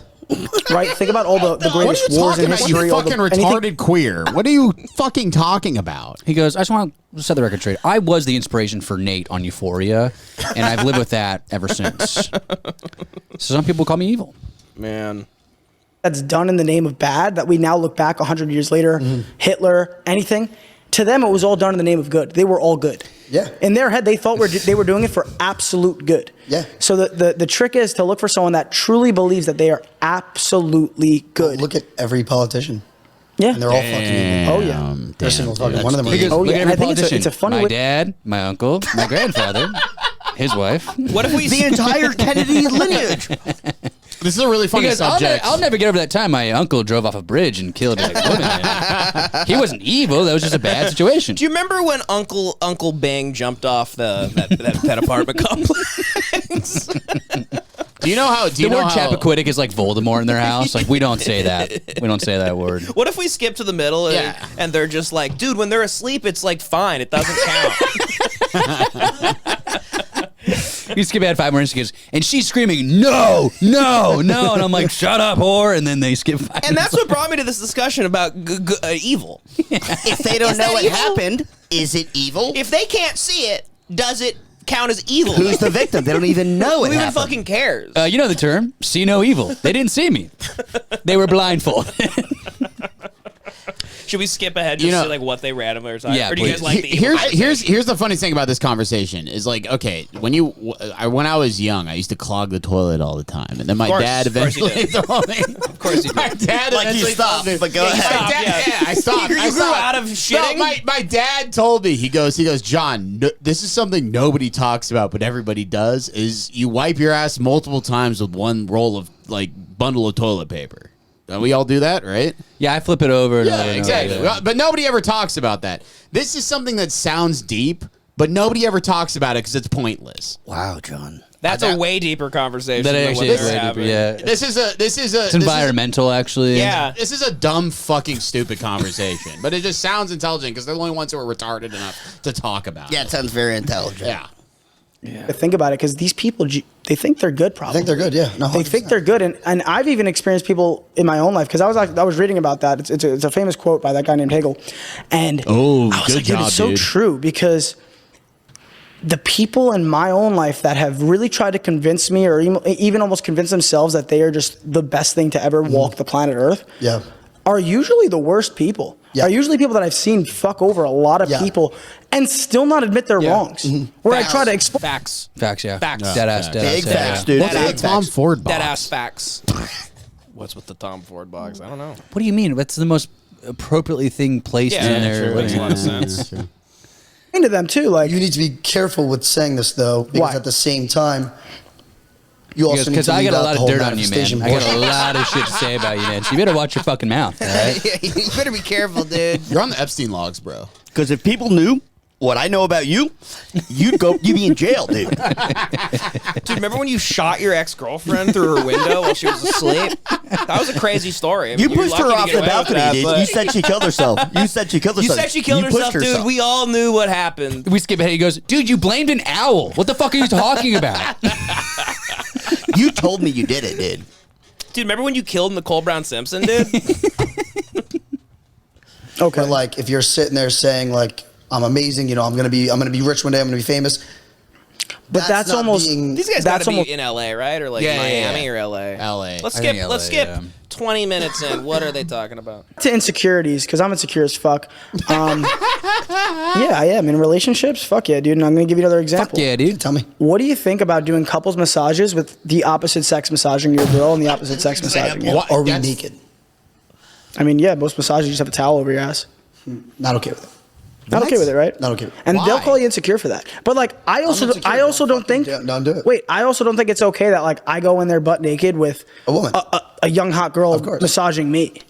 right, think about all the greatest wars in history. You fucking retarded queer. What are you fucking talking about? He goes, I just want to set the record straight. I was the inspiration for Nate on Euphoria, and I've lived with that ever since. So some people call me evil. Man. That's done in the name of bad, that we now look back 100 years later, Hitler, anything. To them, it was all done in the name of good. They were all good. Yeah. In their head, they thought they were doing it for absolute good. Yeah. So the trick is to look for someone that truly believes that they are absolutely good. Well, look at every politician. Yeah. And they're all fucking evil. Oh, yeah. Every single fucking one of them. Oh, yeah. And I think it's a funny my way. dad, my uncle, my grandfather, his wife. What if we the entire Kennedy lineage? This is a really funny subject. I'll never get over that time my uncle drove off a bridge and killed a woman. He wasn't evil. That was just a bad situation. Do you remember when Uncle Bing jumped off that apartment complex? Do you know how? The word Chappaquiddick is like Voldemort in their house. Like, we don't say that. We don't say that word. What if we skip to the middle and they're just like, dude, when they're asleep, it's like fine. It doesn't count. You skip ahead 5 more inches, and she's screaming, no, no, no. And I'm like, shut up, whore. And then they skip 5 And that's what brought me to this discussion about evil. If they don't know what happened, is it evil? If they can't see it, does it count as evil? Who's the victim? They don't even know it Who even happened. fucking cares? You know the term, see no evil. They didn't see me. They were blindfolded. Should we skip ahead just to like what they randomly are? Yeah, or do you guys like the evil? Here's the funniest thing about this conversation is like, okay, when I was young, I used to clog the toilet all the time, and then my dad eventually told me. Of course you did. My dad Like you stopped, but go ahead. I stopped. You grew out of shitting? No, my dad told me. He goes, John, this is something nobody talks about, but everybody does. Is you wipe your ass multiple times with one roll of like bundle of toilet paper. We all do that, right? Yeah, I flip it over. Yeah, exactly. But nobody ever talks about that. This is something that sounds deep, but nobody ever talks about it because it's pointless. Wow, John. That's a way deeper conversation. That than actually what is they're way having. deeper, yeah. This is It's environmental, actually. Yeah. This is a dumb, fucking, stupid conversation, but it just sounds intelligent because they're the only ones who are retarded enough to talk about. Yeah, it sounds very intelligent. Yeah. To think about it, because these people, they think they're good. Probably I think they're good. Yeah, no, they think they're good, and I've even experienced people in my own life because I was reading about that. It's a famous quote by that guy named Hegel, and I was good like, job, it's so dude. true because the people in my own life that have really tried to convince me, or even almost convince themselves that they are just the best thing to ever walk the planet Earth, are usually the worst people. Are usually people that I've seen fuck over a lot of people and still not admit their wrongs. Where I try to explain Facts, yeah. Facts. Dead ass, Big facts, dude. What's the Tom Ford box? Dead ass facts. What's with the Tom Ford box? I don't know. What do you mean? That's the most appropriately thing placed in there. Makes a lot of sense. to them too. Like, you need to be careful with saying this though, because at the same time, you also need to I leave got a out lot the of whole dirt on you, man. manifestation I got a portion. lot of shit to say about you, man. So you better watch your fucking mouth. All right? You better be careful, dude. You're on the Epstein logs, bro. Because if people knew what I know about you, you'd be in jail, dude. Dude, remember when you shot your ex-girlfriend through her window while she was asleep? That was a crazy story. I mean, You pushed her off the balcony, dude. You said she killed herself. You said she killed herself. You said she killed herself, dude. We all knew what happened. We skip ahead. He goes, dude, you blamed an owl. What the fuck are you talking about? You told me you did it, dude. Dude, remember when you killed Nicole Brown Simpson, dude? Okay. But like, if you're sitting there saying like, I'm amazing, you know, I'm gonna be rich one day, I'm gonna be famous. But that's almost these guys got to be in LA, right? Or like Miami or LA? LA. Let's skip 20 minutes in. What are they talking about? to insecurities, because I'm insecure as fuck. Yeah, I am in relationships. Fuck yeah, dude. And I'm gonna give you another example. Fuck yeah, dude. Tell me. What do you think about doing couples massages with the opposite sex massaging your girl and the opposite sex massaging you? Are we naked? I mean, yeah, most massages you just have a towel over your ass. Not okay with it. Not okay with it, right? Not okay with it. And Why? they'll call you insecure for that. But like, I also don't think. Don't do it. Wait, I also don't think it's okay that like I go in there butt naked with A woman. a young hot girl massaging me.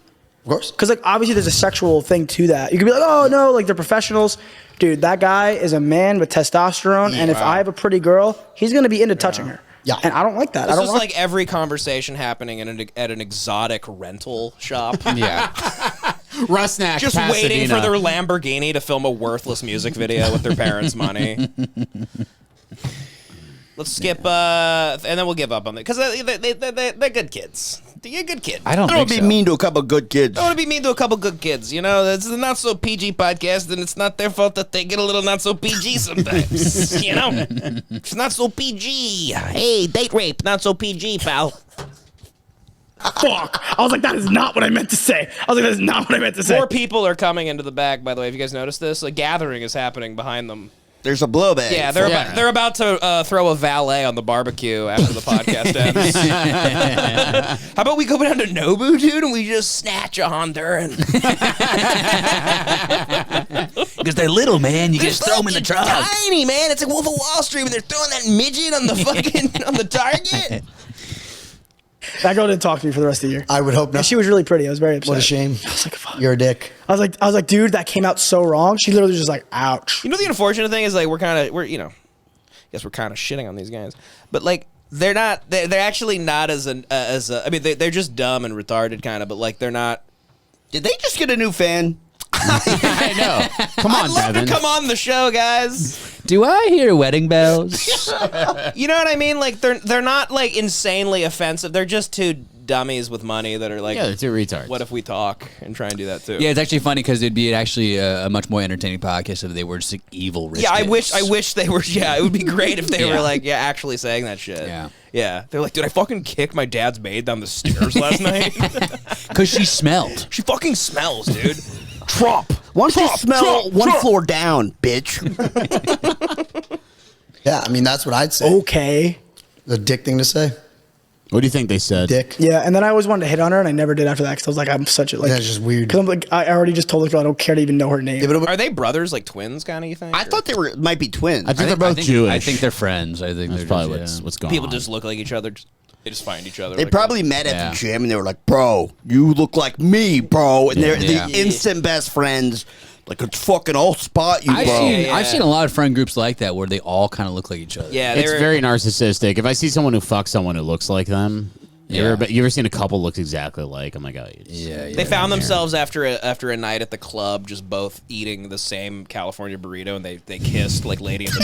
Of course. Because like obviously there's a sexual thing to that. You could be like, oh no, like they're professionals. Dude, that guy is a man with testosterone, and if I have a pretty girl, he's gonna be into touching her. Yeah. And I don't like that. This I don't is like like every conversation happening at an exotic rental shop. Yeah. Rusnak, Just Pasadena. waiting for their Lamborghini to film a worthless music video with their parents' money. Let's skip, and then we'll give up on it. Because they're good kids. They're good kids. I don't Don't think be so. mean to a couple good kids. I want to be mean to a couple good kids. You know, it's a not so PG podcast, and it's not their fault that they get a little not so PG sometimes. You know, it's not so PG. Hey, date rape, not so PG, pal. Fuck. I was like, that is not what I meant to say. More people are coming into the back. By the way, have you guys noticed this? A gathering is happening behind them. There's a blowback. Yeah, they're about to throw a valet on the barbecue after the podcast ends. How about we go down to Nobu, dude, and we just snatch a Honduran? Because they're little, man. You just throw them in the trunk. Tiny, man. It's like Wolf of Wall Street when they're throwing that midget on the fucking on the target. That girl didn't talk to me for the rest of the year. I would hope not. And she was really pretty. I was very upset. What a shame. I was like, fuck. You're a dick. I was like, dude, that came out so wrong. She literally was just like, ouch. You know the unfortunate thing is like we're kind of shitting on these guys, but like they're actually not as I mean they're just dumb and retarded kind of, but like they're not. Did they just get a new fan? I know. Come on, I'd love Devan. to come on the show, guys. Do I hear wedding bells? You know what I mean? Like they're not like insanely offensive. They're just two dummies with money that are like, Yeah, they're two retards. what if we talk and try and do that too? Yeah, it's actually funny because it'd be actually a much more entertaining podcast if they were just like, evil rich Yeah, I kids. wish they were. Yeah, it would be great if they Yeah. were like, actually saying that shit. Yeah. Yeah, they're like, dude, I fucking kicked my dad's maid down the stairs last night. Because she smelled. She fucking smells, dude. Trump. Once you smell one floor down, bitch. Yeah, I mean, that's what I'd say. Okay. The dick thing to say. What do you think they said? Dick. Yeah, and then I always wanted to hit on her, and I never did after that because I was like, I'm such a like. Yeah, it's just weird. Because I'm like, I already just told the girl I don't care to even know her name. Yeah, but Are they brothers, like twins, kind of? You think? I thought they might be twins. I think they're both Jewish. I think they're friends. I think That's they're probably just, what's going People on. just look like each other. They just find each other. They like probably met at the gym and they were like, bro, you look like me, bro. And they're Yeah. the instant best friends. Like, it's fucking, I'll spot you, bro. I've seen a lot of friend groups like that where they all kind of look like each other. Yeah, it's very narcissistic. If I see someone who fucks someone who looks like them, you ever seen a couple looks exactly alike? I'm like, oh, They found themselves after a night at the club, just both eating the same California burrito, and they kissed like Lady and the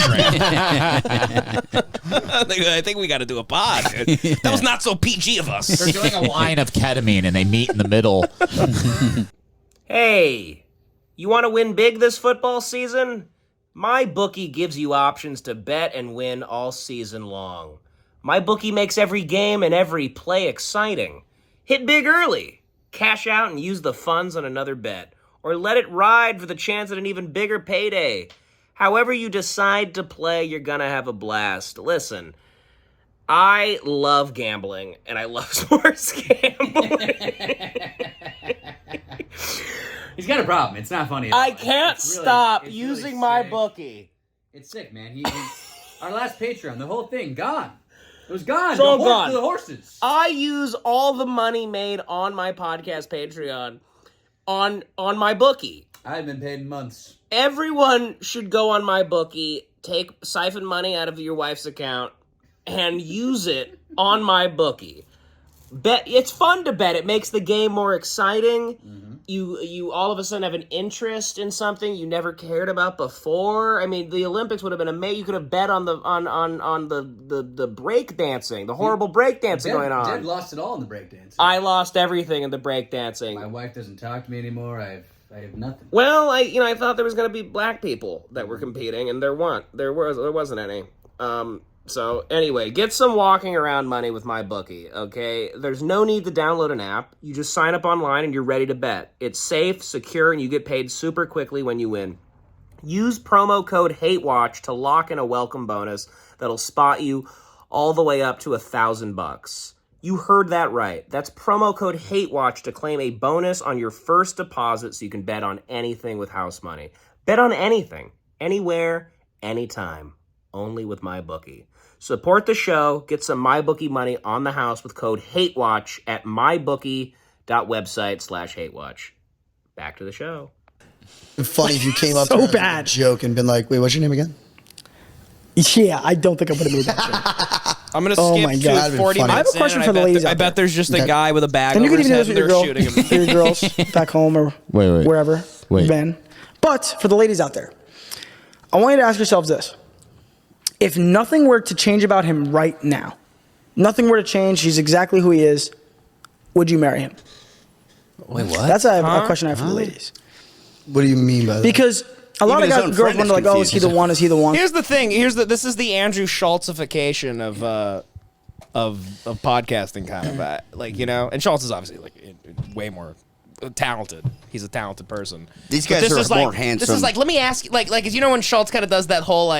Tramp. I think we got to do a pod. That was not so PG of us. They're doing a line of ketamine, and they meet in the middle. Hey, you want to win big this football season? MyBookie gives you options to bet and win all season long. MyBookie makes every game and every play exciting. Hit big early. Cash out and use the funds on another bet. Or let it ride for the chance at an even bigger payday. However you decide to play, you're gonna have a blast. Listen, I love gambling, and I love sports gambling. He's got a problem. It's not funny. I can't stop using MyBookie. It's sick, man. Our last Patreon, the whole thing, gone. It was gone. It's all gone. The horses. I use all the money made on my podcast Patreon on MyBookie. I haven't been paid in months. Everyone should go on MyBookie, siphon money out of your wife's account, and use it on MyBookie. Bet. It's fun to bet. It makes the game more exciting. Mm-hmm. You all of a sudden have an interest in something you never cared about before. I mean, the Olympics would have been amazing. You could have bet on the break dancing, the horrible break dancing going on. Dad lost it all in the break dancing. I lost everything in the break dancing. My wife doesn't talk to me anymore. I have nothing. Well, I thought there was going to be black people that were competing, and there wasn't any. So anyway, get some walking around money with MyBookie, okay? There's no need to download an app. You just sign up online and you're ready to bet. It's safe, secure, and you get paid super quickly when you win. Use promo code HATEWATCH to lock in a welcome bonus that'll spot you all the way up to $1,000. You heard that right. That's promo code HATEWATCH to claim a bonus on your first deposit so you can bet on anything with house money. Bet on anything, anywhere, anytime. Only with MyBookie. Support the show. Get some MyBookie money on the house with code HATEWATCH at mybookie.website/HateWatch. Back to the show. Funny if you came up So to bad. a joke and been like, wait, what's your name again? Yeah, I don't think I would have made that joke. I'm going to Oh skip my God. to That'd be 40 funny. I have minutes a question in, for and the ladies I out bet there. there's just a Okay. guy with a bag Can you over give his me head this and with your they're girl, shooting him. for your girls back home or Wait. wherever Wait. been? But for the ladies out there, I want you to ask yourselves this. If nothing were to change about him right now, nothing were to change, he's exactly who he is, would you marry him? Wait, what? That's a question I have for the ladies. What do you mean by that? Because a lot of Even his own girls friend wonder is like, oh, is he the one? Is he the one? Here's the thing. This is the Andrew Schultzification of podcasting, kind of and Schultz is obviously way more talented. He's a talented person. These But guys this are is more handsome. This is let me ask you, like when Schultz kind of does that whole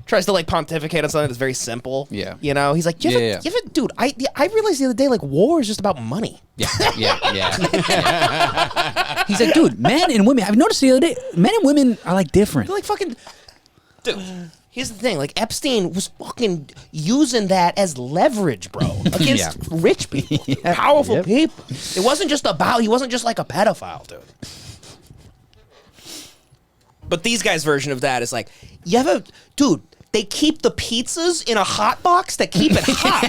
tries to pontificate on something that's very simple. Yeah. He's like, you ever, dude, I realized the other day war is just about money. Yeah. He's like, dude, men and women. I've noticed the other day, men and women are different. They're fucking, dude. Here's the thing, Epstein was fucking using that as leverage, bro, against rich people, powerful people. It wasn't just he wasn't just like a pedophile, dude. But these guys' version of that is dude, they keep the pizzas in a hot box that keep it hot.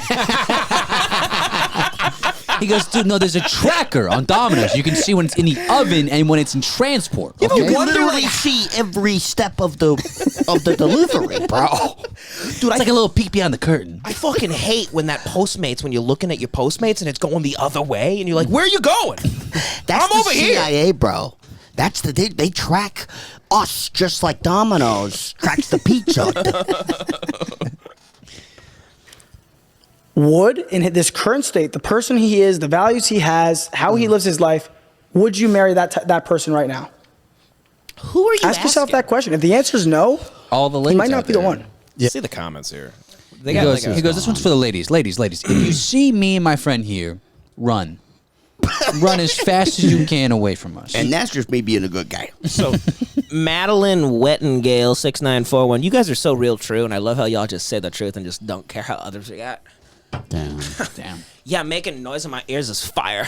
He goes, dude, no, there's a tracker on Domino's. You can see when it's in the oven and when it's in transport. You Okay? can literally see every step of the delivery, bro. Dude, It's like a little peek behind the curtain. I fucking hate when Postmates, when you're looking at your Postmates and it's going the other way and you're like, where are you going? That's I'm the over here. CIA, bro. That's they track us just like Domino's tracks the pizza. Would, in this current state, the person he is, the values he has, how he lives his life, would you marry that person right now? Who are you Ask yourself that question. If the answer is no, All the he ladies might not out be the there. one. See the comments here. He goes, this one's for the ladies. Ladies. If you see me and my friend here, run. Run as fast as you can away from us. And that's just me being a good guy. So, Madeline Wettengale 6941. You guys are so real true, and I love how y'all just say the truth and just don't care how others react. Damn. Damn. Yeah, making noise in my ears is fire.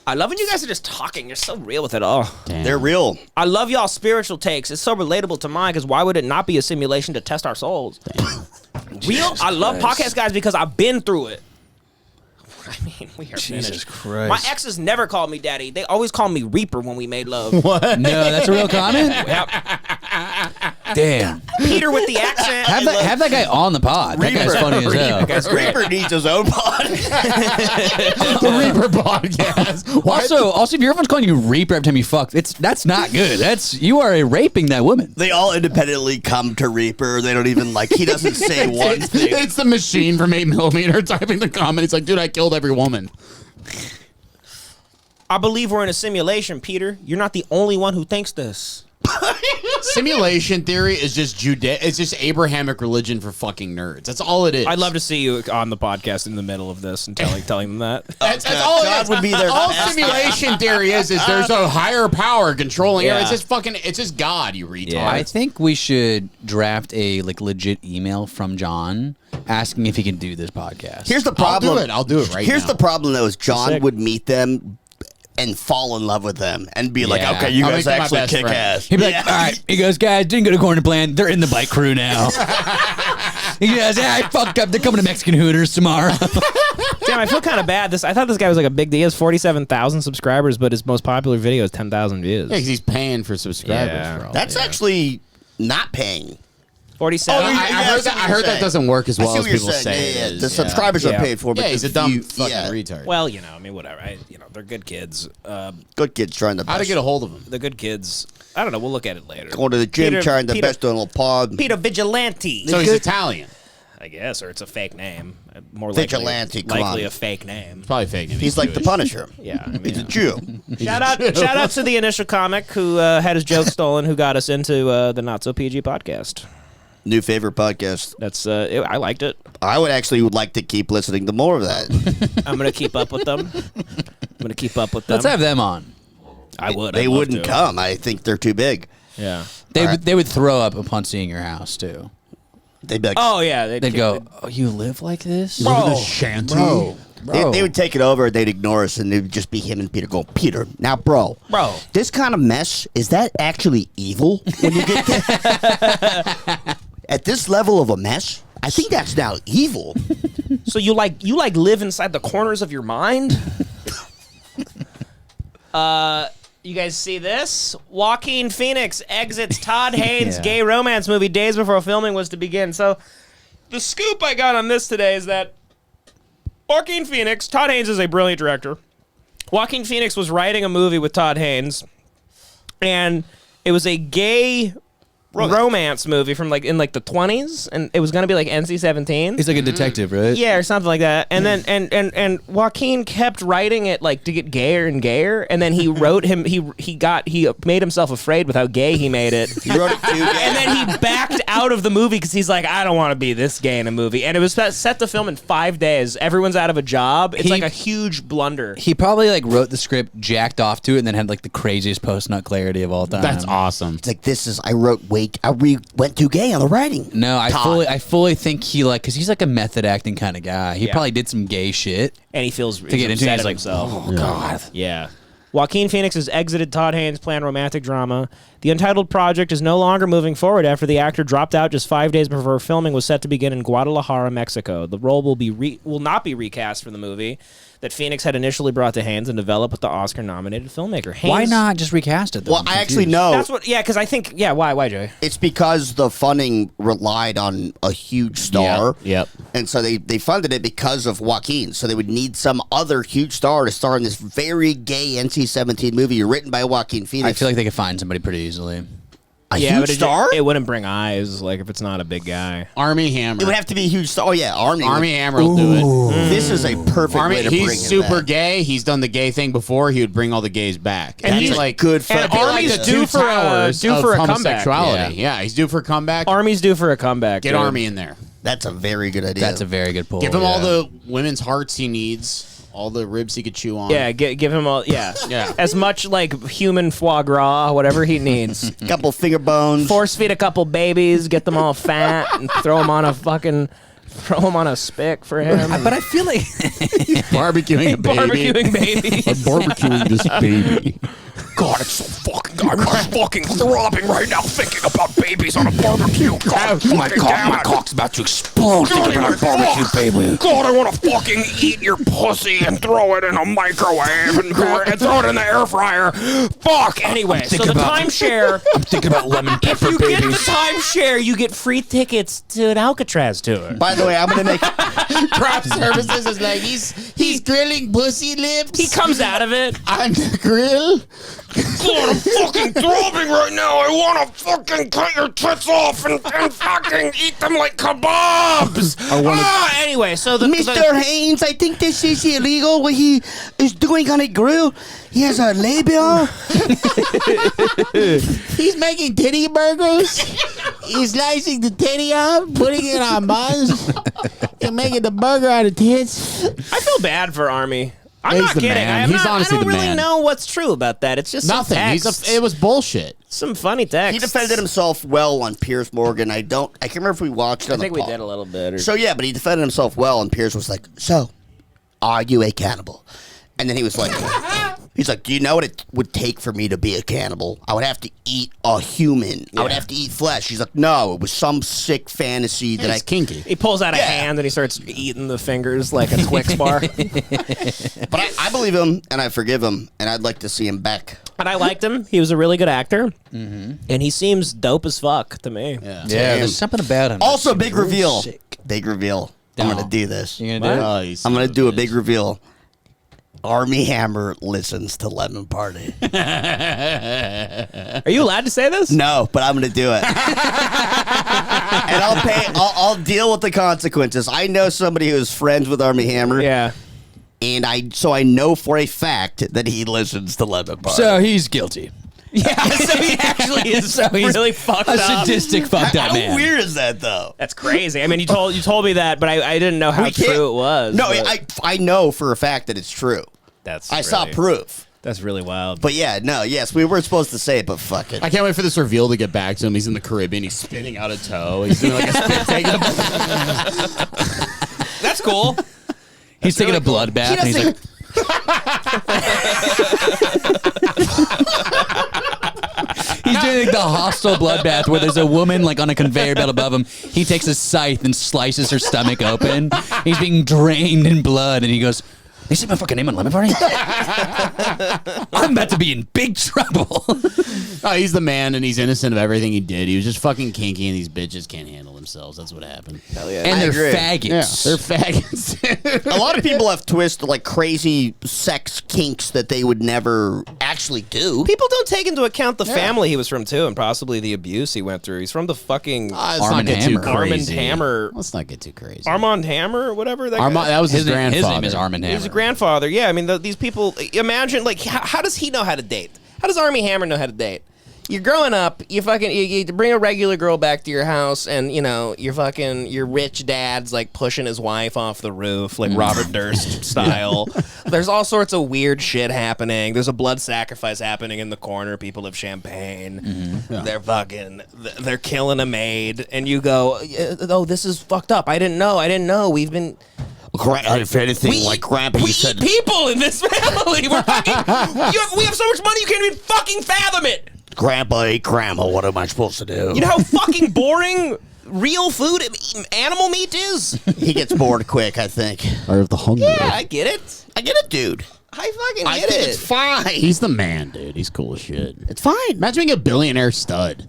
I love when you guys are just talking. You're so real with it all. Damn. They're real. I love y'all spiritual takes. It's so relatable to mine because why would it not be a simulation to test our souls? Real? I love podcast guys because I've been through it. I mean, we are Jesus finished. Christ. My exes never called me daddy. They always called me Reaper when we made love. What? No, that's a real comment? Yep. Damn. Peter with the accent. Have that guy on the pod. That guy's funny as hell. That guy's great. Reaper needs his own pod. The Reaper podcast. Also, if your everyone's calling you Reaper every time you fuck, that's not good. You are raping that woman. They all independently come to Reaper. They don't even he doesn't say one thing. It's the machine from 8mm typing the comment. It's like, dude, I killed every woman. I believe we're in a simulation, Peter. You're not the only one who thinks this. Simulation theory is just it's just Abrahamic religion for fucking nerds. That's all it is. I'd love to see you on the podcast in the middle of this and telling them that. That's all God it is. would be there. All simulation theory is there's a higher power controlling it. Yeah. It's just God, you retard. Yeah. I think we should draft a legit email from John asking if he can do this podcast. Here's the problem. I'll do it right Here's now. the problem, though, is John Sick. would meet them and fall in love with them and be like, Yeah. okay, you I'll guys make them my actually best kick friend. ass. He'd be like, all right. He goes, guys, didn't go to Corner Plan. They're in the bike crew now. He goes, I fucked up. They're coming to Mexican Hooters tomorrow. Damn, I feel kind of bad. I thought this guy was like a big deal. He has 47,000 subscribers, but his most popular video is 10,000 views. Yeah, because he's paying for subscribers. Yeah. For all That's actually not paying. 47. I heard that doesn't work as I well see as what you're people saying. say Yeah, it is. the subscribers are paid for, but Yeah, he's a the dumb view- fucking yeah. retard. Well, I mean, whatever. They're good kids. Good kids trying the best. How to get a hold of him? The good kids. I don't know. We'll look at it later. Going to the gym, Peter- trying the Peter- best on a little pod. Peter Vigilante. So he's Italian. I guess, or it's a fake name. More Vigilante, come likely on. a fake name. Probably fake name. He's like the Jewish. Punisher. Yeah, I mean, He's a Jew. shout out to the initial comic who had his joke stolen, who got us into the Not So PG podcast. New favorite podcast. That's I liked it. I would like to keep listening to more of that. I'm gonna keep up with them. Let's have them on. I would. They I'd love wouldn't to. come. I think they're too big. Yeah. They would throw up upon seeing your house, too. They'd be like, Oh yeah. They'd go, oh, you live like this? Bro. Shanty. They would take it over, and they'd ignore us, and it would just be him and Peter going, Peter, now, bro, this kind of mess, is that actually evil when you get there? At this level of a mess, I think that's now evil. So you live inside the corners of your mind? You guys see this? Joaquin Phoenix exits Todd Haynes' gay romance movie days before filming was to begin. So the scoop I got on this today is that Joaquin Phoenix, Todd Haynes is a brilliant director. Joaquin Phoenix was writing a movie with Todd Haynes, and it was a gay romance movie from in the 20s, and it was gonna be like NC-17. He's like a detective, right? Yeah, or something like that. And then and Joaquin kept writing it to get gayer and gayer, and then he wrote him he made himself afraid with how gay he made it. He wrote it too gay. And then he backed out of the movie because he's like, I don't want to be this gay in a movie. And it was set to film in 5 days. Everyone's out of a job. It's like a huge blunder. He probably wrote the script, jacked off to it, and then had the craziest post-nut clarity of all time. That's awesome. It's like, I went too gay on the writing. No, I Todd. fully think he because he's a method acting kind of guy. He probably did some gay shit. And he feels to get into it. upset He's at like, himself. oh god. Yeah. Joaquin Phoenix has exited Todd Haynes' planned romantic drama. The Untitled project is no longer moving forward after the actor dropped out just 5 days before filming was set to begin in Guadalajara, Mexico. The role will not be recast for the movie that Phoenix had initially brought to Haynes and developed with the Oscar-nominated filmmaker. Haynes, Why not just recast it? Though? Well, I actually know. That's what. Yeah, because I think. Yeah, why, Joey? It's because the funding relied on a huge star. Yep. And so they funded it because of Joaquin. So they would need some other huge star to star in this very gay NC-17 movie written by Joaquin Phoenix. I feel like they could find somebody pretty easily. A huge star? It wouldn't bring eyes, if it's not a big guy. Armie Hammer. It would have to be a huge star. Oh, yeah, Armie Hammer will do it. This is a perfect way to bring He's him super back. gay. He's done the gay thing before. He would bring all the gays back. And he's he's good for and Armie's the due two for a towers due of for a comeback. homosexuality. Yeah, he's due for a comeback. Armie's due for a comeback. Get dude. Armie in there. That's a very good idea. That's a very good pull. Give him all the women's hearts he needs. All the ribs he could chew on. Yeah, give him all. Yeah, Yeah. As much human foie gras, whatever he needs. couple finger bones. Force feed a couple babies, get them all fat, and throw them on a fucking Throw him on a spick for him. But I feel like barbecuing a baby. Barbecuing babies. I'm barbecuing this baby. God, it's so fucking. I'm fucking throbbing right now thinking about babies on a barbecue. God, my cock's about to explode thinking about a barbecue baby. God, I want to fucking eat your pussy and throw it in a microwave and throw it in the air fryer. Fuck. Anyway, so the timeshare. I'm thinking about lemon pepper If you babies. get the timeshare, you get free tickets to an Alcatraz tour. By the way, I'm gonna make Craft services is like he's grilling pussy lips. He comes out of it. on the grill. God, I'm fucking throbbing right now. I want to fucking cut your tits off and fucking eat them like kebabs. Anyway, so Mr. Haynes, I think this is illegal. What he is doing on a grill. He has a label. He's making titty burgers. He's slicing the titty up, putting it on buns, and making the burger out of tits. I feel bad for Armie. I'm He's not the kidding. man. He's honestly I don't the really man. know what's true about that. It's just Nothing. Some texts. It was bullshit. Some funny text. He defended himself well on Piers Morgan. I can't remember if we watched it. I think we did a little bit. So yeah, but he defended himself well, and Piers was like, "So, are you a cannibal?" And then he was like, he's like, "Do you know what it would take for me to be a cannibal? I would have to eat a human. I would have to eat flesh." He's like, "No, it was some sick fantasy that I kinky." He pulls out a hand and he starts eating the fingers like a Twix bar. But I believe him and I forgive him, and I'd like to see him back. And I liked him. He was a really good actor. And he seems dope as fuck to me. Yeah, there's something about him. Also, big reveal. Big reveal. I'm No. gonna do this. You gonna do it? Oh, I'm gonna do a big reveal. Armie Hammer listens to Lemon Party. Are you allowed to say this? No, but I'm gonna do it. And I'll deal with the consequences. I know somebody who's friends with Armie Hammer. Yeah. And I know for a fact that he listens to Lemon Party. So he's guilty. Yeah, so he actually is really fucked A up. sadistic fucked up man. How weird is that, though? That's crazy. I mean, you told me that, but I didn't know how true it was. No, but I know for a fact that it's true. I saw proof. That's really wild. But yeah, yes, we weren't supposed to say it, but fuck it. I can't wait for this reveal to get back to him. He's in the Caribbean. He's spinning out a toe. He's doing like a spin take. That's cool. He's taking a blood bath and he's like, he's doing like the hostile bloodbath where there's a woman like on a conveyor belt above him. He takes a scythe and slices her stomach open. He's being drained in blood, and he goes, "They say my fucking name on Lemon Party? I'm about to be in big trouble." Oh, he's the man, and he's innocent of everything he did. He was just fucking kinky, and these bitches can't handle themselves. That's what happened. Hell yeah. And I they're agree. faggots. Yeah, they're faggots. A lot of people have twisted like crazy sex kinks that they would never actually do. People don't take into account the family he was from too, and possibly the abuse he went through. He's from the fucking Let's not get too crazy. Armand Hammer. Let's not get too crazy. Armand Hammer or whatever. That was his grandfather. His name is Armand Hammer. He's a grandfather. Yeah, I mean these people. Imagine like how does he know how to date? How does Armie Hammer know how to date? You're growing up, you bring a regular girl back to your house, and your rich dad's like pushing his wife off the roof, like Robert Durst style. There's all sorts of weird shit happening. There's a blood sacrifice happening in the corner. People have champagne. They're killing a maid, and you go, "Oh, this is fucked up. I didn't know. We've been." If anything, like Grandpa, we said, eat people in this family. We're fucking. We have so much money you can't even fucking fathom it. Grandpa ate grandma. What am I supposed to do? You know how fucking boring real food, animal meat is? He gets bored quick, I think. Or of the hungry. Yeah, I get it. Dude. I fucking I get think it. it's fine. He's the man, dude. He's cool as shit. It's fine. Imagine being a billionaire stud.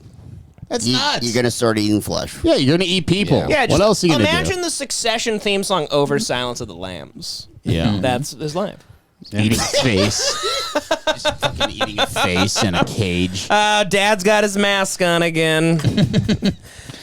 That's nuts. You're gonna start eating flesh. Yeah, you're gonna eat people. Yeah, What else are you gonna do? imagine the Succession theme song over Silence of the Lambs. Yeah. That's his life. Eating face. Just fucking eating a face in a cage. Dad's got his mask on again.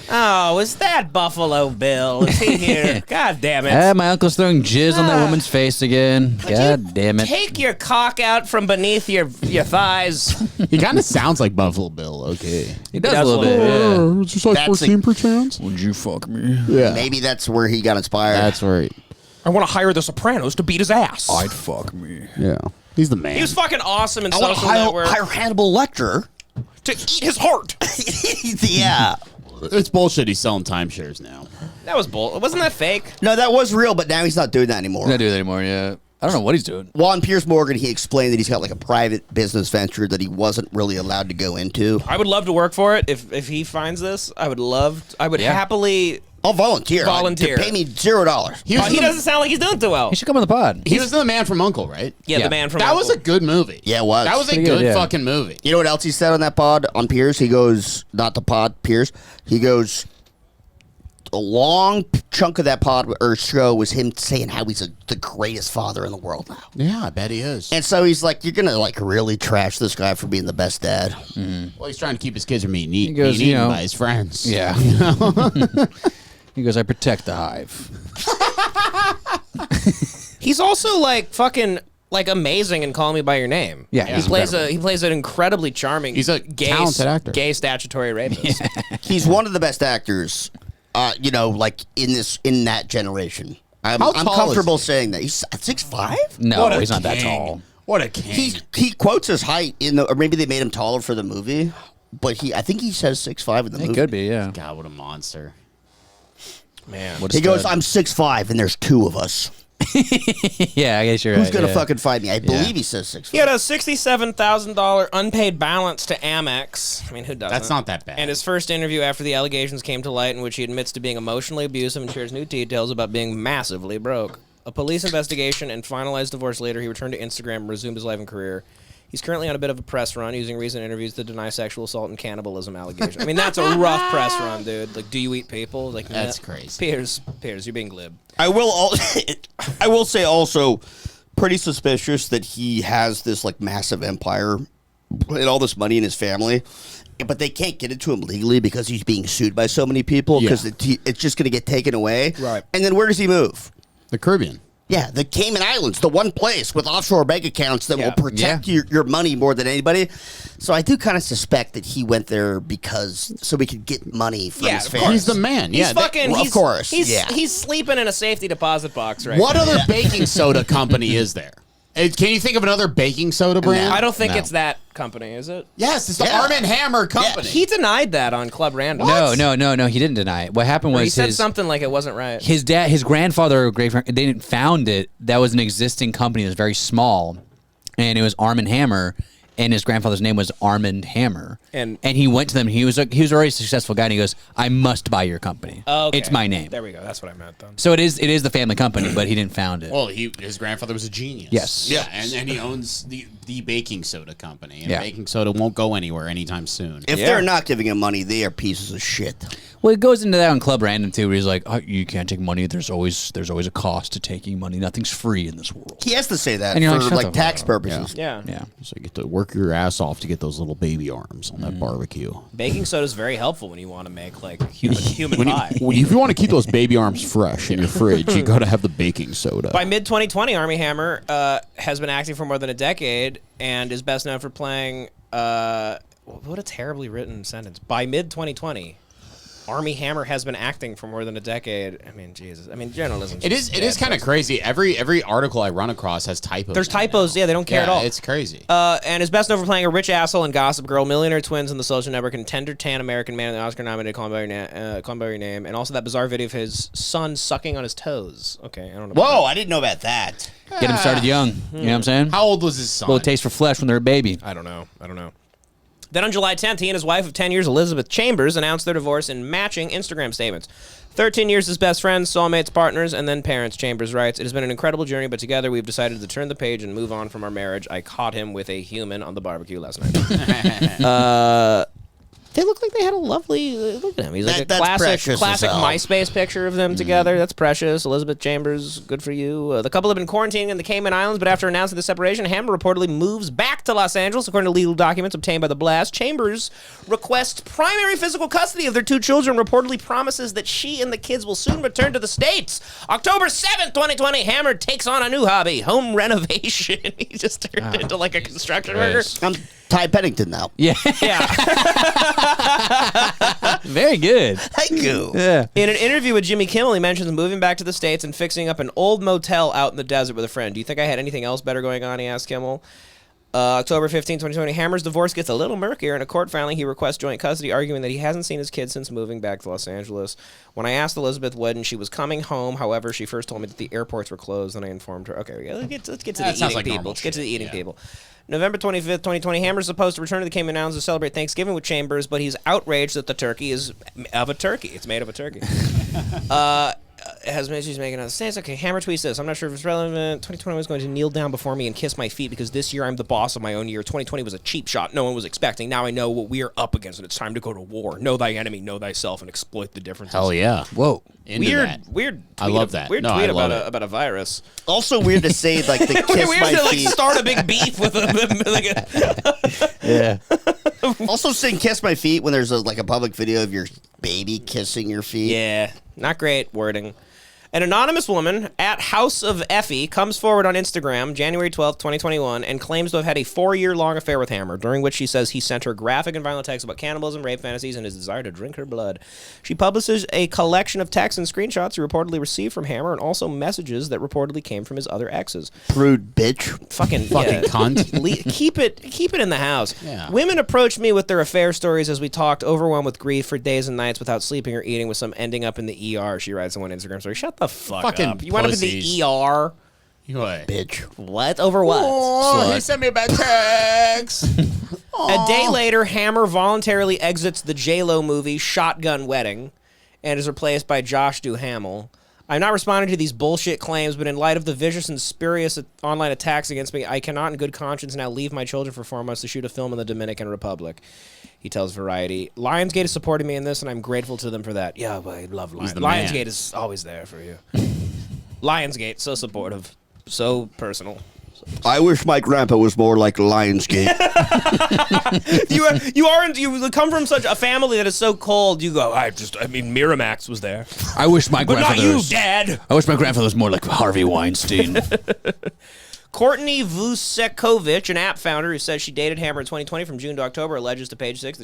Oh, is that Buffalo Bill? Is he here? God damn it. My uncle's throwing jizz on that woman's face again. God damn it. Take your cock out from beneath your thighs. He kind of sounds like Buffalo Bill, okay. He does a little bit, yeah. It's just like That's 14%. Would you fuck me? Yeah. Maybe that's where he got inspired. That's right. I want to hire the Sopranos to beat his ass. I'd fuck me. Yeah. He's the man. He was fucking awesome in I want to Social Network. hire Hannibal Lecter. To eat his heart. Yeah. It's bullshit. He's selling timeshares now. That was bull. Wasn't that fake? No, that was real, but now he's not doing that anymore. Not doing that anymore. Yeah. I don't know what he's doing. Well, on Piers Morgan, he explained that he's got like a private business venture that he wasn't really allowed to go into. I would love to work for it if he finds this. I would happily. I'll volunteer. Volunteer. Pay me $0. He doesn't sound like he's doing too well. He should come on the pod. He was the Man from U.N.C.L.E., right? Yeah, the Man from That U.N.C.L.E. was a good movie. Yeah, it was. That was a Pretty good good, yeah. fucking movie. You know what else he said on that pod on Piers? He goes, not the pod, Piers. He goes, a long chunk of that pod or show was him saying how he's the greatest father in the world now. Yeah, I bet he is. And so he's like, you're going to like really trash this guy for being the best dad. Well, he's trying to keep his kids from being eaten, goes, being you eaten know, by his friends. Yeah. He goes, I protect the hive. He's also like fucking like amazing in Call Me by Your Name. Yeah, he plays an incredibly charming. He's a gay, talented actor. Gay statutory rapist. He's one of the best actors, you know, like in that generation. I'm How tall comfortable is he? saying that. He's 6'5"? No, What a he's not that king. tall. What a king. He quotes his height in the, or maybe they made him taller for the movie, but I think he says 6'5" in the movie. It could be, yeah. God, what a monster. Man, What a He goes, stud. I'm 6'5", and there's two of us. Yeah, I guess you're Who's right. gonna yeah. fucking fight me? I believe he says 6'5". he had a $67,000 unpaid balance to Amex. I mean, who doesn't? That's not that bad. And his first interview after the allegations came to light, in which he admits to being emotionally abusive and shares new details about being massively broke. A police investigation and finalized divorce later, he returned to Instagram and resumed his life and career. He's currently on a bit of a press run, using recent interviews to deny sexual assault and cannibalism allegations. I mean, that's a rough press run, dude. Like, do you eat people? Like, That's nah. crazy. Piers, you're being glib. I will say also, pretty suspicious that he has this like massive empire and all this money in his family, but they can't get it to him legally because he's being sued by so many people because it's just going to get taken away. Right. And then where does he move? The Caribbean. Yeah, the Cayman Islands, the one place with offshore bank accounts that will protect your money more than anybody. So I do kind of suspect that he went there so we could get money from his family. He's the man. He's fucking. of course. He's sleeping in a safety deposit box right What now. other baking soda company is there? Can you think of another baking soda brand? I don't think No. it's that company, is it? Yes, it's the Armie Hammer company. He denied that on Club Random. No, he didn't deny it. What happened Or was he said something like it wasn't right. his dad, his grandfather, or great they didn't found it. That was an existing company that was very small, and it was Armie Hammer, and his grandfather's name was Armie Hammer. And he went to them. He was already a successful guy, and he goes, "I must buy your company. Oh, okay. It's my name." There we go. That's what I meant then. So it is the family company, but he didn't found it. Well, his grandfather was a genius. Yes. Yeah, and he owns the baking soda company, and Yeah. baking soda won't go anywhere anytime soon. If they're not giving him money, they are pieces of shit. Well, it goes into that on Club Random too, where he's like, "Oh, you can't take money. There's always a cost to taking money. Nothing's free in this world." He has to say that And you're for like, shut like the tax fuck up. purposes. Yeah. So you get to work your ass off to get those little baby arms on that barbecue. Baking soda is very helpful when you want to make like human pie. If you want to keep those baby arms fresh in your fridge, you got to have the baking soda. By mid 2020, Armie Hammer has been acting for more than a decade and is best known for playing. What a terribly written sentence. By mid 2020, Armie Hammer has been acting for more than a decade. I mean, Jesus. I mean, journalism. It is kind of crazy. Every article I run across has typos. There's typos. Yeah, they don't care at all. It's crazy. And is best known for playing a rich asshole in Gossip Girl, Millionaire Twins in The Social Network, and Tender Tan American Man in the Oscar-nominated Call Me by Your Name, and also that bizarre video of his son sucking on his toes. Okay, I don't know. Whoa, I didn't know about that. Get him started young. You know what I'm saying? How old was his son? Little taste for flesh when they're a baby. I don't know. Then on July 10th, he and his wife of 10 years, Elizabeth Chambers, announced their divorce in matching Instagram statements. 13 years as best friends, soulmates, partners, and then parents, Chambers writes, "It has been an incredible journey, but together we've decided to turn the page and move on from our marriage. I caught him with a human on the barbecue last night." They look like they had a lovely look at him. He's like That's a precious classic as hell. MySpace picture of them together. That's precious. Elizabeth Chambers, good for you. The couple have been quarantining in the Cayman Islands, but after announcing the separation, Hammer reportedly moves back to Los Angeles. According to legal documents obtained by The Blast, Chambers requests primary physical custody of their two children, reportedly promises that she and the kids will soon return to the States. October 7th, 2020, Hammer takes on a new hobby, home renovation. He just turned into like a construction worker. I'm Ty Pennington now. Yeah. Very good. Thank you. Yeah. In an interview with Jimmy Kimmel, he mentions moving back to the States and fixing up an old motel out in the desert with a friend. Do you think I had anything else better going on, he asked Kimmel. October 15, 2020, Hammer's divorce gets a little murkier. In a court filing, he requests joint custody, arguing that he hasn't seen his kids since moving back to Los Angeles. When I asked Elizabeth when she was coming home, however, she first told me that the airports were closed, and I informed her. Okay, let's get to the eating people. Let's get to the eating people. November 25th, 2020, Hammer's supposed to return to the Cayman Islands to celebrate Thanksgiving with Chambers, but he's outraged that the turkey is of a turkey. It's made of a turkey. Has she's making other states. Okay, Hammer tweets this. I'm not sure if it's relevant. 2020 was going to kneel down before me and kiss my feet because this year I'm the boss of my own year. 2020 was a cheap shot no one was expecting. Now I know what we are up against, and it's time to go to war. Know thy enemy, know thyself, and exploit the differences. Hell yeah. Whoa. Weird. I love that. Weird tweet about a virus. Also weird to say like the kiss weird my to feet. Start a big beef with Yeah. Also saying kiss my feet when there's a public video of your baby kissing your feet. Yeah, not great wording. An anonymous woman at House of Effie comes forward on Instagram, January 12th, 2021, and claims to have had a 4-year-long affair with Hammer, during which she says he sent her graphic and violent texts about cannibalism, rape fantasies, and his desire to drink her blood. She publishes a collection of texts and screenshots he reportedly received from Hammer, and also messages that reportedly came from his other exes. Prude bitch. Fucking cunt. Keep it in the house. Yeah. Women approached me with their affair stories as we talked, overwhelmed with grief for days and nights without sleeping or eating, with some ending up in the ER, she writes in one Instagram story. Shut the fuck Fucking up. You went up in the ER? What? Bitch. What? Over what? Oh, he sent me a bad text. A day later, Hammer voluntarily exits the J-Lo movie Shotgun Wedding and is replaced by Josh Duhamel. I'm not responding to these bullshit claims, but in light of the vicious and spurious online attacks against me, I cannot in good conscience now leave my children for 4 months to shoot a film in the Dominican Republic. He tells Variety. Lionsgate has supported me in this, and I'm grateful to them for that. Yeah, but I love Lionsgate. Lionsgate is always there for you. Lionsgate, so supportive, so personal. I wish my grandpa was more like Lionsgate. You come from such a family that is so cold. You go, Miramax was there. I wish my grandfather. But not you, Dad. I wish my grandfather was more like Harvey Weinstein. Courtney Vucekovic, an app founder who says she dated Hammer in 2020 from June to October, alleges to Page 6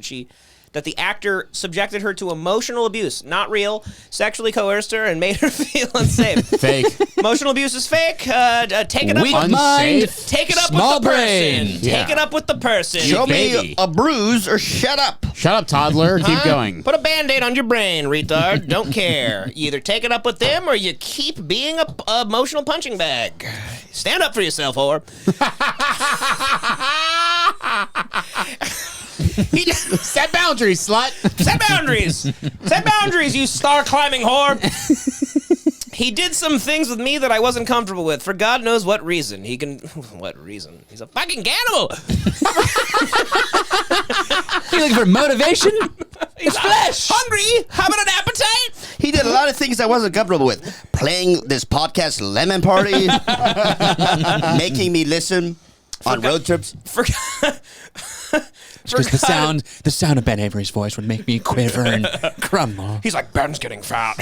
that the actor subjected her to emotional abuse, not real, sexually coerced her, and made her feel unsafe. Fake. Emotional abuse is fake. Take it up. Weak mind. Take it up Small with the brain. person. Take it up with the person. Show baby. me a bruise or shut up. Shut up, toddler. Keep going. Put a Band-Aid on your brain, retard. Don't care. You either take it up with them or you keep being a emotional punching bag. Stand up for yourself, whore. Set boundaries, slut. Set boundaries. Set boundaries, you star-climbing whore. He did some things with me that I wasn't comfortable with. For God knows what reason. What reason? He's a fucking cannibal. You looking for motivation? He's flesh. Hungry. How about an appetite? He did a lot of things I wasn't comfortable with. Playing this podcast Lemon Party. Making me listen on road trips. Because the sound of Ben Avery's voice would make me quiver and crumble. He's like, Ben's getting fat.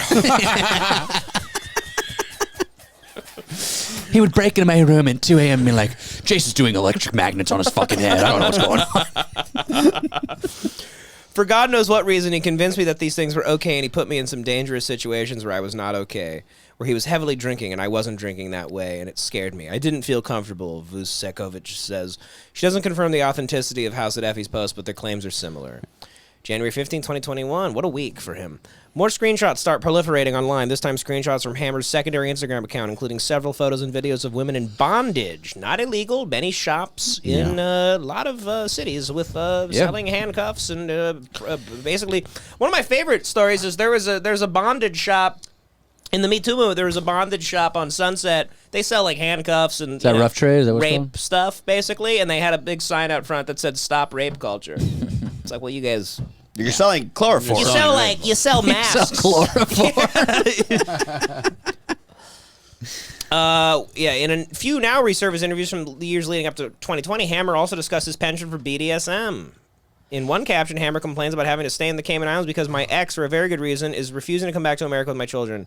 He would break into my room at 2 a.m. and be like, Jason's doing electric magnets on his fucking head. I don't know what's going on. For God knows what reason, he convinced me that these things were okay, and he put me in some dangerous situations where I was not okay, where he was heavily drinking, and I wasn't drinking that way, and it scared me. I didn't feel comfortable, Vucekovic says. She doesn't confirm the authenticity of House at Effie's post, but their claims are similar. January 15, 2021. What a week for him. More screenshots start proliferating online, this time screenshots from Hammer's secondary Instagram account, including several photos and videos of women in bondage. Not illegal. Many shops in a lot of cities with selling handcuffs and basically. One of my favorite stories is there's a bondage shop in the Me Too movement. There was a bondage shop on Sunset. They sell like handcuffs and is that rough trade? Is that rape stuff, basically. And they had a big sign out front that said "Stop Rape Culture." It's like, well, you guys. You're selling chloroform. You sell masks. You sell chloroform. In a few now resurfaced interviews from the years leading up to 2020, Hammer also discussed his penchant for BDSM. In one caption, Hammer complains about having to stay in the Cayman Islands because my ex, for a very good reason, is refusing to come back to America with my children.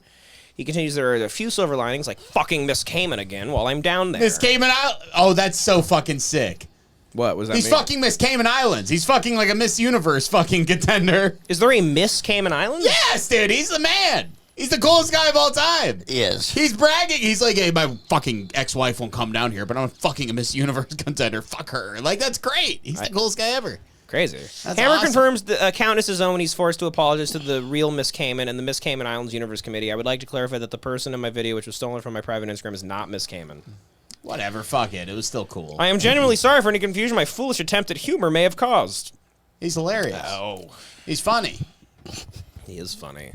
He continues, there are a few silver linings, like fucking Miss Cayman again while I'm down there. Miss Cayman Islands? Oh, that's so fucking sick. What was that? He's fucking Miss Cayman Islands. He's fucking like a Miss Universe fucking contender. Is there a Miss Cayman Islands? Yes, dude. He's the man. He's the coolest guy of all time. He is. He's bragging. He's like, hey, my fucking ex-wife won't come down here, but I'm fucking a Miss Universe contender. Fuck her. Like, that's great. He's the coolest guy ever. Crazy. That's Hammer awesome. confirms the account is his own when he's forced to apologize to the real Miss Cayman and the Miss Cayman Islands Universe Committee. I would like to clarify that the person in my video, which was stolen from my private Instagram, is not Miss Cayman. Whatever. Fuck it. It was still cool. I am genuinely sorry for any confusion my foolish attempt at humor may have caused. He's hilarious. Oh. He's funny. He is funny.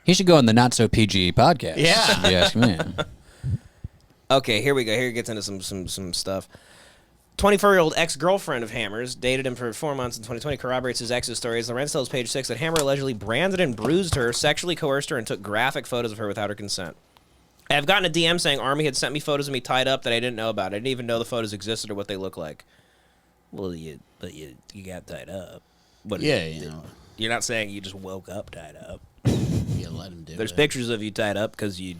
He should go on the Not So PG podcast. Yeah. if you ask me. Okay, here we go. Here it gets into some stuff. 24-year-old ex-girlfriend of Hammer's, dated him for 4 months in 2020, corroborates his ex's stories. Lorenz tells Page 6 that Hammer allegedly branded and bruised her, sexually coerced her, and took graphic photos of her without her consent. I have gotten a DM saying Armie had sent me photos of me tied up that I didn't know about. I didn't even know the photos existed or what they look like. Well, you got tied up. But Yeah, you know. You're not saying you just woke up tied up. You let him do There's it. pictures of you tied up because you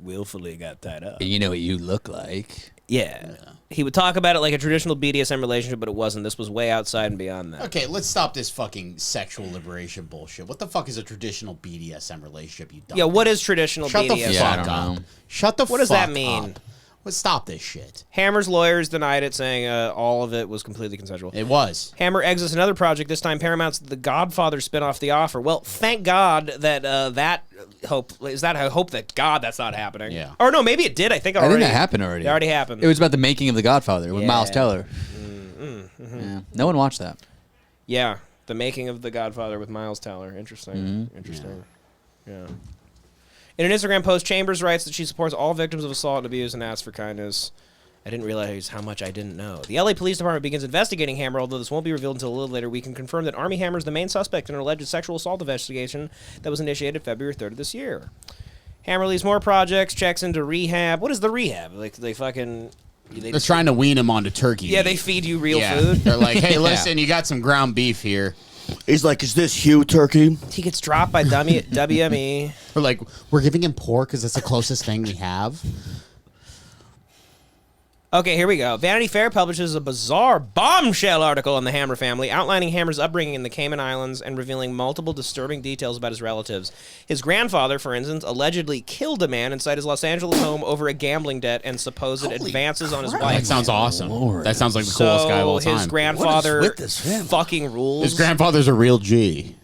willfully got tied up. And you know what you look like. Yeah. He would talk about it like a traditional BDSM relationship, but it wasn't. This was way outside and beyond that. Okay, let's stop this fucking sexual liberation bullshit. What the fuck is a traditional BDSM relationship, you dumb? Yeah, what is traditional Shut BDSM? the fuck up. Shut the fuck up. What does that mean? Let's stop this shit. Hammer's lawyers denied it, saying all of it was completely consensual. It was. Hammer exits another project, this time Paramount's The Godfather spinoff The Offer. Well, thank God that I hope that God that's not happening. Yeah. Or no, maybe it did. I think that happened already. It already happened. It was about the making of The Godfather with Yeah. Miles Teller. Mm-hmm. Yeah. No one watched that. Yeah, the making of The Godfather with Miles Teller. Interesting. Mm-hmm. Interesting. Yeah. In an Instagram post, Chambers writes that she supports all victims of assault and abuse and asks for kindness. I didn't realize how much I didn't know. The LA Police Department begins investigating Hammer, although this won't be revealed until a little later. We can confirm that Armie Hammer is the main suspect in an alleged sexual assault investigation that was initiated February 3rd of this year. Hammer leaves more projects, checks into rehab. What is the rehab? Like, they fucking... They're trying to wean him onto turkey. Yeah, they feed you real Yeah. food. They're like, hey, listen, you got some ground beef here. He's like, is this Hugh turkey? He gets dropped by WME. We're like, we're giving him pork because that's the closest thing we have. Okay, here we go. Vanity Fair publishes a bizarre bombshell article on the Hammer family, outlining Hammer's upbringing in the Cayman Islands and revealing multiple disturbing details about his relatives. His grandfather, for instance, allegedly killed a man inside his Los Angeles home over a gambling debt and supposed advances on his wife. That sounds awesome. That sounds like the coolest guy of all time. His grandfather fucking rules. His grandfather's a real G.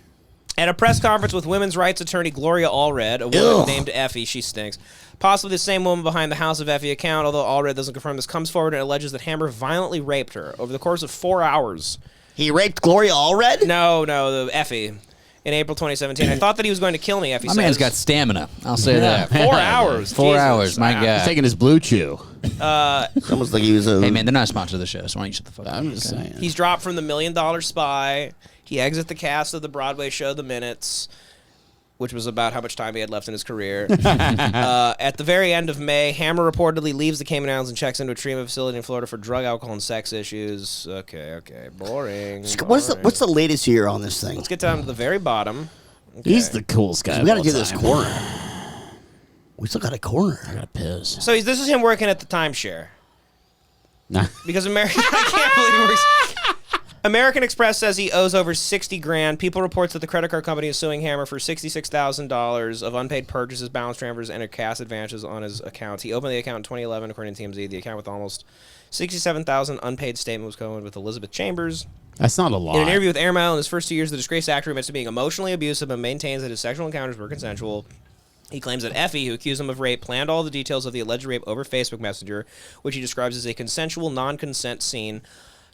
At a press conference with women's rights attorney Gloria Allred, a woman named Effie, she stinks, possibly the same woman behind the House of Effie account, although Allred doesn't confirm this, comes forward and alleges that Hammer violently raped her over the course of 4 hours. He raped Gloria Allred? No, the Effie. In April 2017. I thought that he was going to kill me, Effie My says. man's got stamina. I'll say that. 4 hours. 4 Jesus. hours, my Wow. God. He's taking his Blue Chew. Almost like he was a... Hey, man, they're not a sponsor of the show, so why don't you shut the fuck up? I'm just saying. He's dropped from the $1 Million Spy. He exits the cast of the Broadway show The Minutes, which was about how much time he had left in his career. At the very end of May, Hammer reportedly leaves the Cayman Islands and checks into a treatment facility in Florida for drug, alcohol, and sex issues. Okay. Boring. What's the latest year on this thing? Let's get down to the very bottom. Okay. He's the coolest guy. We got to of do all this time. corner. We still got a corner. I gotta piss. So this is him working at the timeshare. Nah. Because I can't believe it works. American Express says he owes over $60,000. People reports that the credit card company is suing Hammer for $66,000 of unpaid purchases, balance transfers, and cash advances on his account. He opened the account in 2011, according to TMZ. The account with almost $67,000 unpaid statement was going with Elizabeth Chambers. That's not a lot. In an interview with Air Mail in his first 2 years, the disgraced actor admits to being emotionally abusive and maintains that his sexual encounters were consensual. He claims that Effie, who accused him of rape, planned all the details of the alleged rape over Facebook Messenger, which he describes as a consensual non-consent scene.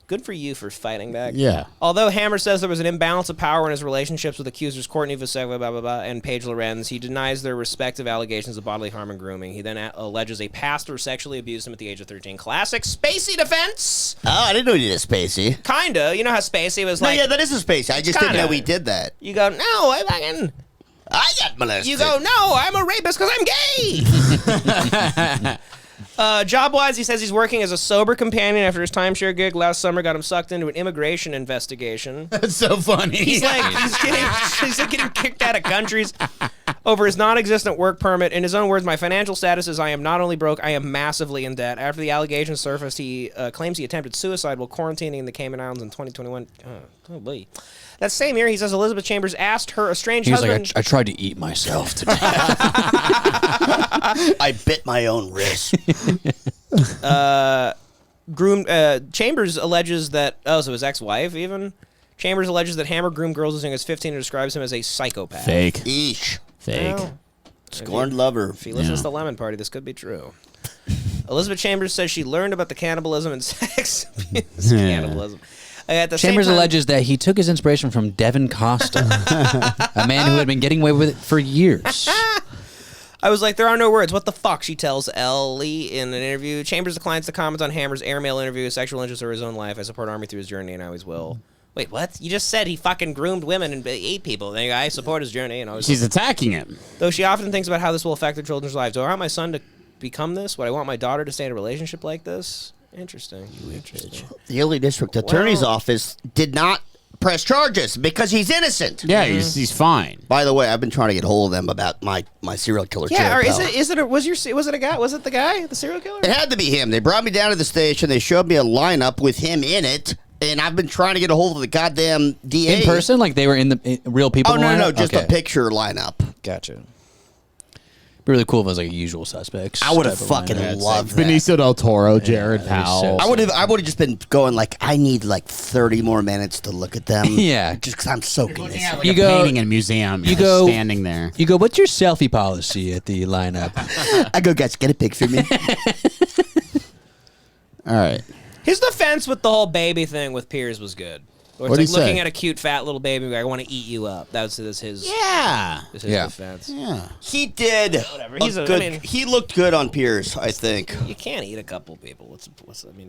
Good for you for fighting back. Yeah. Although Hammer says there was an imbalance of power in his relationships with accusers Courtney Vaseva, and Paige Lorenz, he denies their respective allegations of bodily harm and grooming. He then alleges a pastor sexually abused him at the age of 13. Classic Spacey defense. Oh, I didn't know he did a Spacey. Kinda. You know how Spacey was like... No, yeah, that is a Spacey. I just didn't know he did that. You go, no, I got molested. You go, no, I'm a rapist because I'm gay. Job-wise, he says he's working as a sober companion after his timeshare gig last summer got him sucked into an immigration investigation. That's so funny. He's like getting kicked out of countries. over his non-existent work permit. In his own words, my financial status is I am not only broke, I am massively in debt. After the allegations surfaced, he claims he attempted suicide while quarantining in the Cayman Islands in 2021. Oh boy. That same year, he says Elizabeth Chambers asked her estranged husband... Like, I tried to eat myself today. I bit my own wrist. Chambers alleges that... Oh, so his ex-wife, even? Chambers alleges that Hammer groomed girls as young as 15 and describes him as a psychopath. Fake. Eesh. Fake. Well, Scorned lover. If he listens to the Lemon Party, this could be true. Elizabeth Chambers says she learned about the cannibalism and sex abuse. Cannibalism. At the Chambers same time, alleges that he took his inspiration from Devan Costa, a man who had been getting away with it for years. I was like, there are no words. What the fuck? She tells Ellie in an interview. Chambers declines to comment on Hammer's airmail interview, his sexual interests, or his own life. I support Armie through his journey, and I always will. Wait, what? You just said he fucking groomed women and ate people. Then I support his journey, and always. She's attacking him. Though she often thinks about how this will affect their children's lives. Do I want my son to become this? Would I want my daughter to stay in a relationship like this? Interesting. The Early District Attorney's Office did not press charges because he's innocent. Yeah, he's fine. By the way, I've been trying to get hold of them about my serial killer. Yeah, or is it the guy? Was it the guy, the serial killer? It had to be him. They brought me down to the station. They showed me a lineup with him in it, and I've been trying to get a hold of the goddamn DA In person, like they were in the real people. Oh no, just okay. a picture lineup. Gotcha. Be really cool if it was like Usual Suspects. I would have fucking loved that. Benicio del Toro, Jared Powell. I would have just been going like, I need like 30 more minutes to look at them. Yeah, just because I'm soaking this. Like you go painting in a museum. You go standing there. You go. What's your selfie policy at the lineup? I go, guys, get a picture of me. All right. His defense with the whole baby thing with Piers was good. Where it's like looking at a cute fat little baby, like, I want to eat you up. That's his. This his defense. Yeah. He did. Whatever. He looked good on Piers, I think. You can't eat a couple people.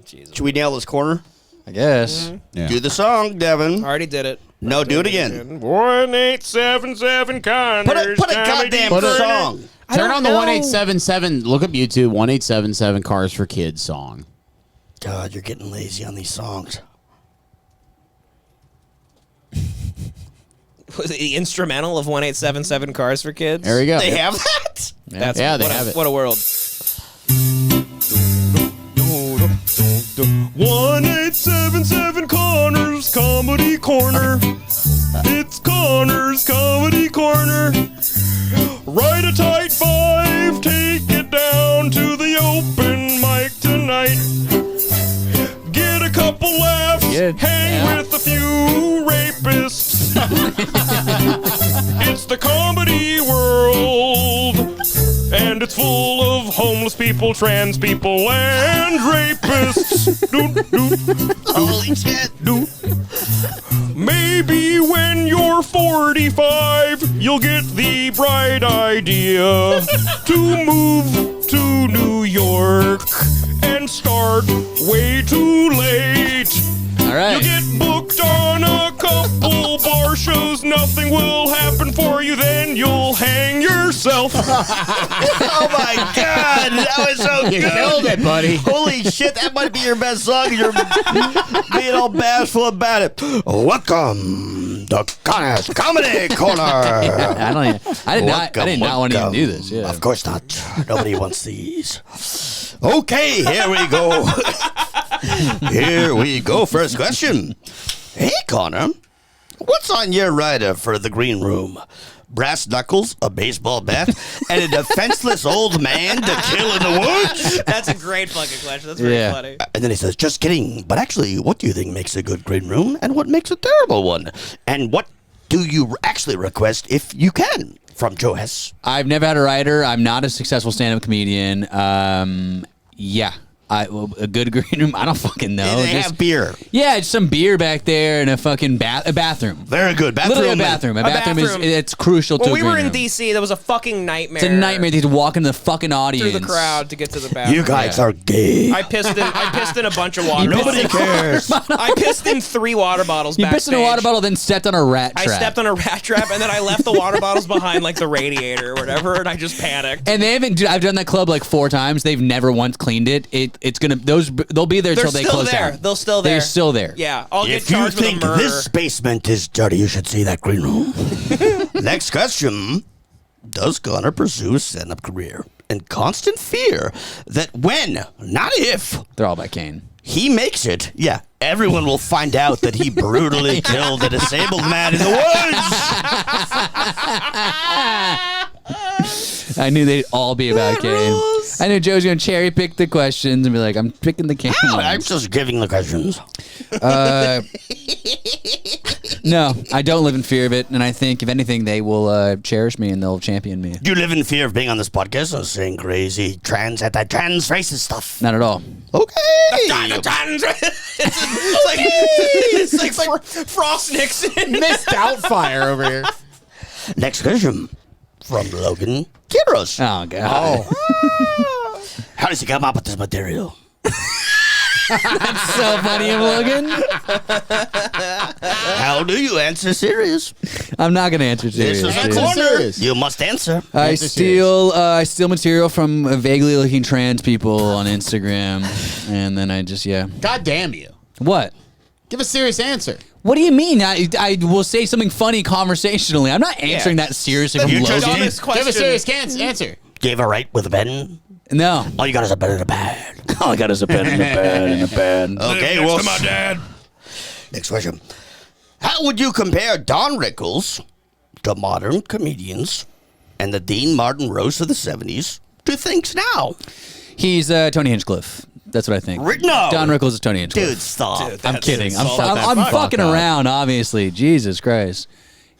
Jesus. Should we nail this corner? I guess. Mm-hmm. Yeah. Do the song, Devin. Already did it. No, do it again. 1877 Conners. Put a goddamn song. Turn on the 1877. Look up YouTube. 1877 Cars for Kids song. God, you're getting lazy on these songs. Was it the instrumental of 1877 Cars for Kids? There you go. They have that? They have it. What a world. 1877 Konners Komedy Korner. It's Konners Komedy Korner. Write a tight 5, take it down to the open mic tonight. Get a couple laughs, hang with a few rapists. It's the comedy world, and it's full of homeless people, trans people, and rapists. Holy shit. Maybe when you're 45, you'll get the bright idea to move to New York and start way too late. All right. You get booked on a couple bar shows, nothing will happen for you, then you'll hang yourself. Oh my God, that was so good. You killed it, buddy. Holy shit, that might be your best song. You're being all bashful about it. Welcome to Konners Komedy Korner. I did not want to even do this. Yeah. Of course not. Nobody wants these. Okay, here we go. Here we go. First question. Hey, Connor, what's on your rider for the green room? Brass knuckles, a baseball bat, and a defenseless old man to kill in the woods? That's a great fucking question. That's very funny. And then he says, just kidding. But actually, what do you think makes a good green room and what makes a terrible one? And what do you actually request if you can? From Joe Hess. I've never had a writer. I'm not a successful stand-up comedian. Yeah. A good green room? I don't fucking know. They have beer. Yeah, it's some beer back there and a fucking bathroom. Very good. Literally a bathroom. A bathroom is it's crucial to a green room. When we were in D.C., that was a fucking nightmare. It's a nightmare. They had to walk into the fucking audience. Through the crowd to get to the bathroom. You guys are gay. I pissed in a bunch of water. Nobody cares. I pissed in 3 water bottles You backstage. pissed in a water bottle, then stepped on a rat trap. I stepped on a rat trap, and then I left the water bottles behind, like the radiator or whatever, and I just panicked. And they haven't. I've done that club like 4 times. They've never once cleaned it. It's gonna. They'll be there until they close down. They're still there. They're still there. Yeah. I'll get If you charged with a think murder. this basement is dirty, you should see that green room. Next question. does Connor pursue a stand-up career in constant fear that when, not if, they're all by Kane, he makes it, everyone will find out that he brutally killed a disabled man in the woods? I knew they'd all be about Kane. I knew Joe's going to cherry pick the questions and be like, I'm picking the Kane ones. I'm just giving the questions. No, I don't live in fear of it, and I think, if anything, they will cherish me and they'll champion me. Do you live in fear of being on this podcast or saying crazy trans racist stuff? Not at all. Okay. It's like Frost Nixon. Missed Doubtfire over here. Next question from Logan Kidros. Oh, God. How does he come up with this material? That's so funny of Logan. How do you answer serious? I'm not going to answer serious. This is a dude. corner. You must answer. I steal material from vaguely looking trans people on Instagram, and then I just God damn you! What? Give a serious answer. What do you mean? I will say something funny conversationally. I'm not answering that seriously from Logan. Give a serious answer. Gave a right with a pen? No. All you got is a pen and a pad. All I got is a pen and a pad and a pad. Okay, Next well, to my dad. Next question. How would you compare Don Rickles to modern comedians and the Dean Martin roast of the 70s to things now? He's Tony Hinchcliffe. That's what I think. No. Don Rickles is Tony Hinchcliffe. Dude, stop. I'm kidding. I'm fucking around, obviously. Jesus Christ.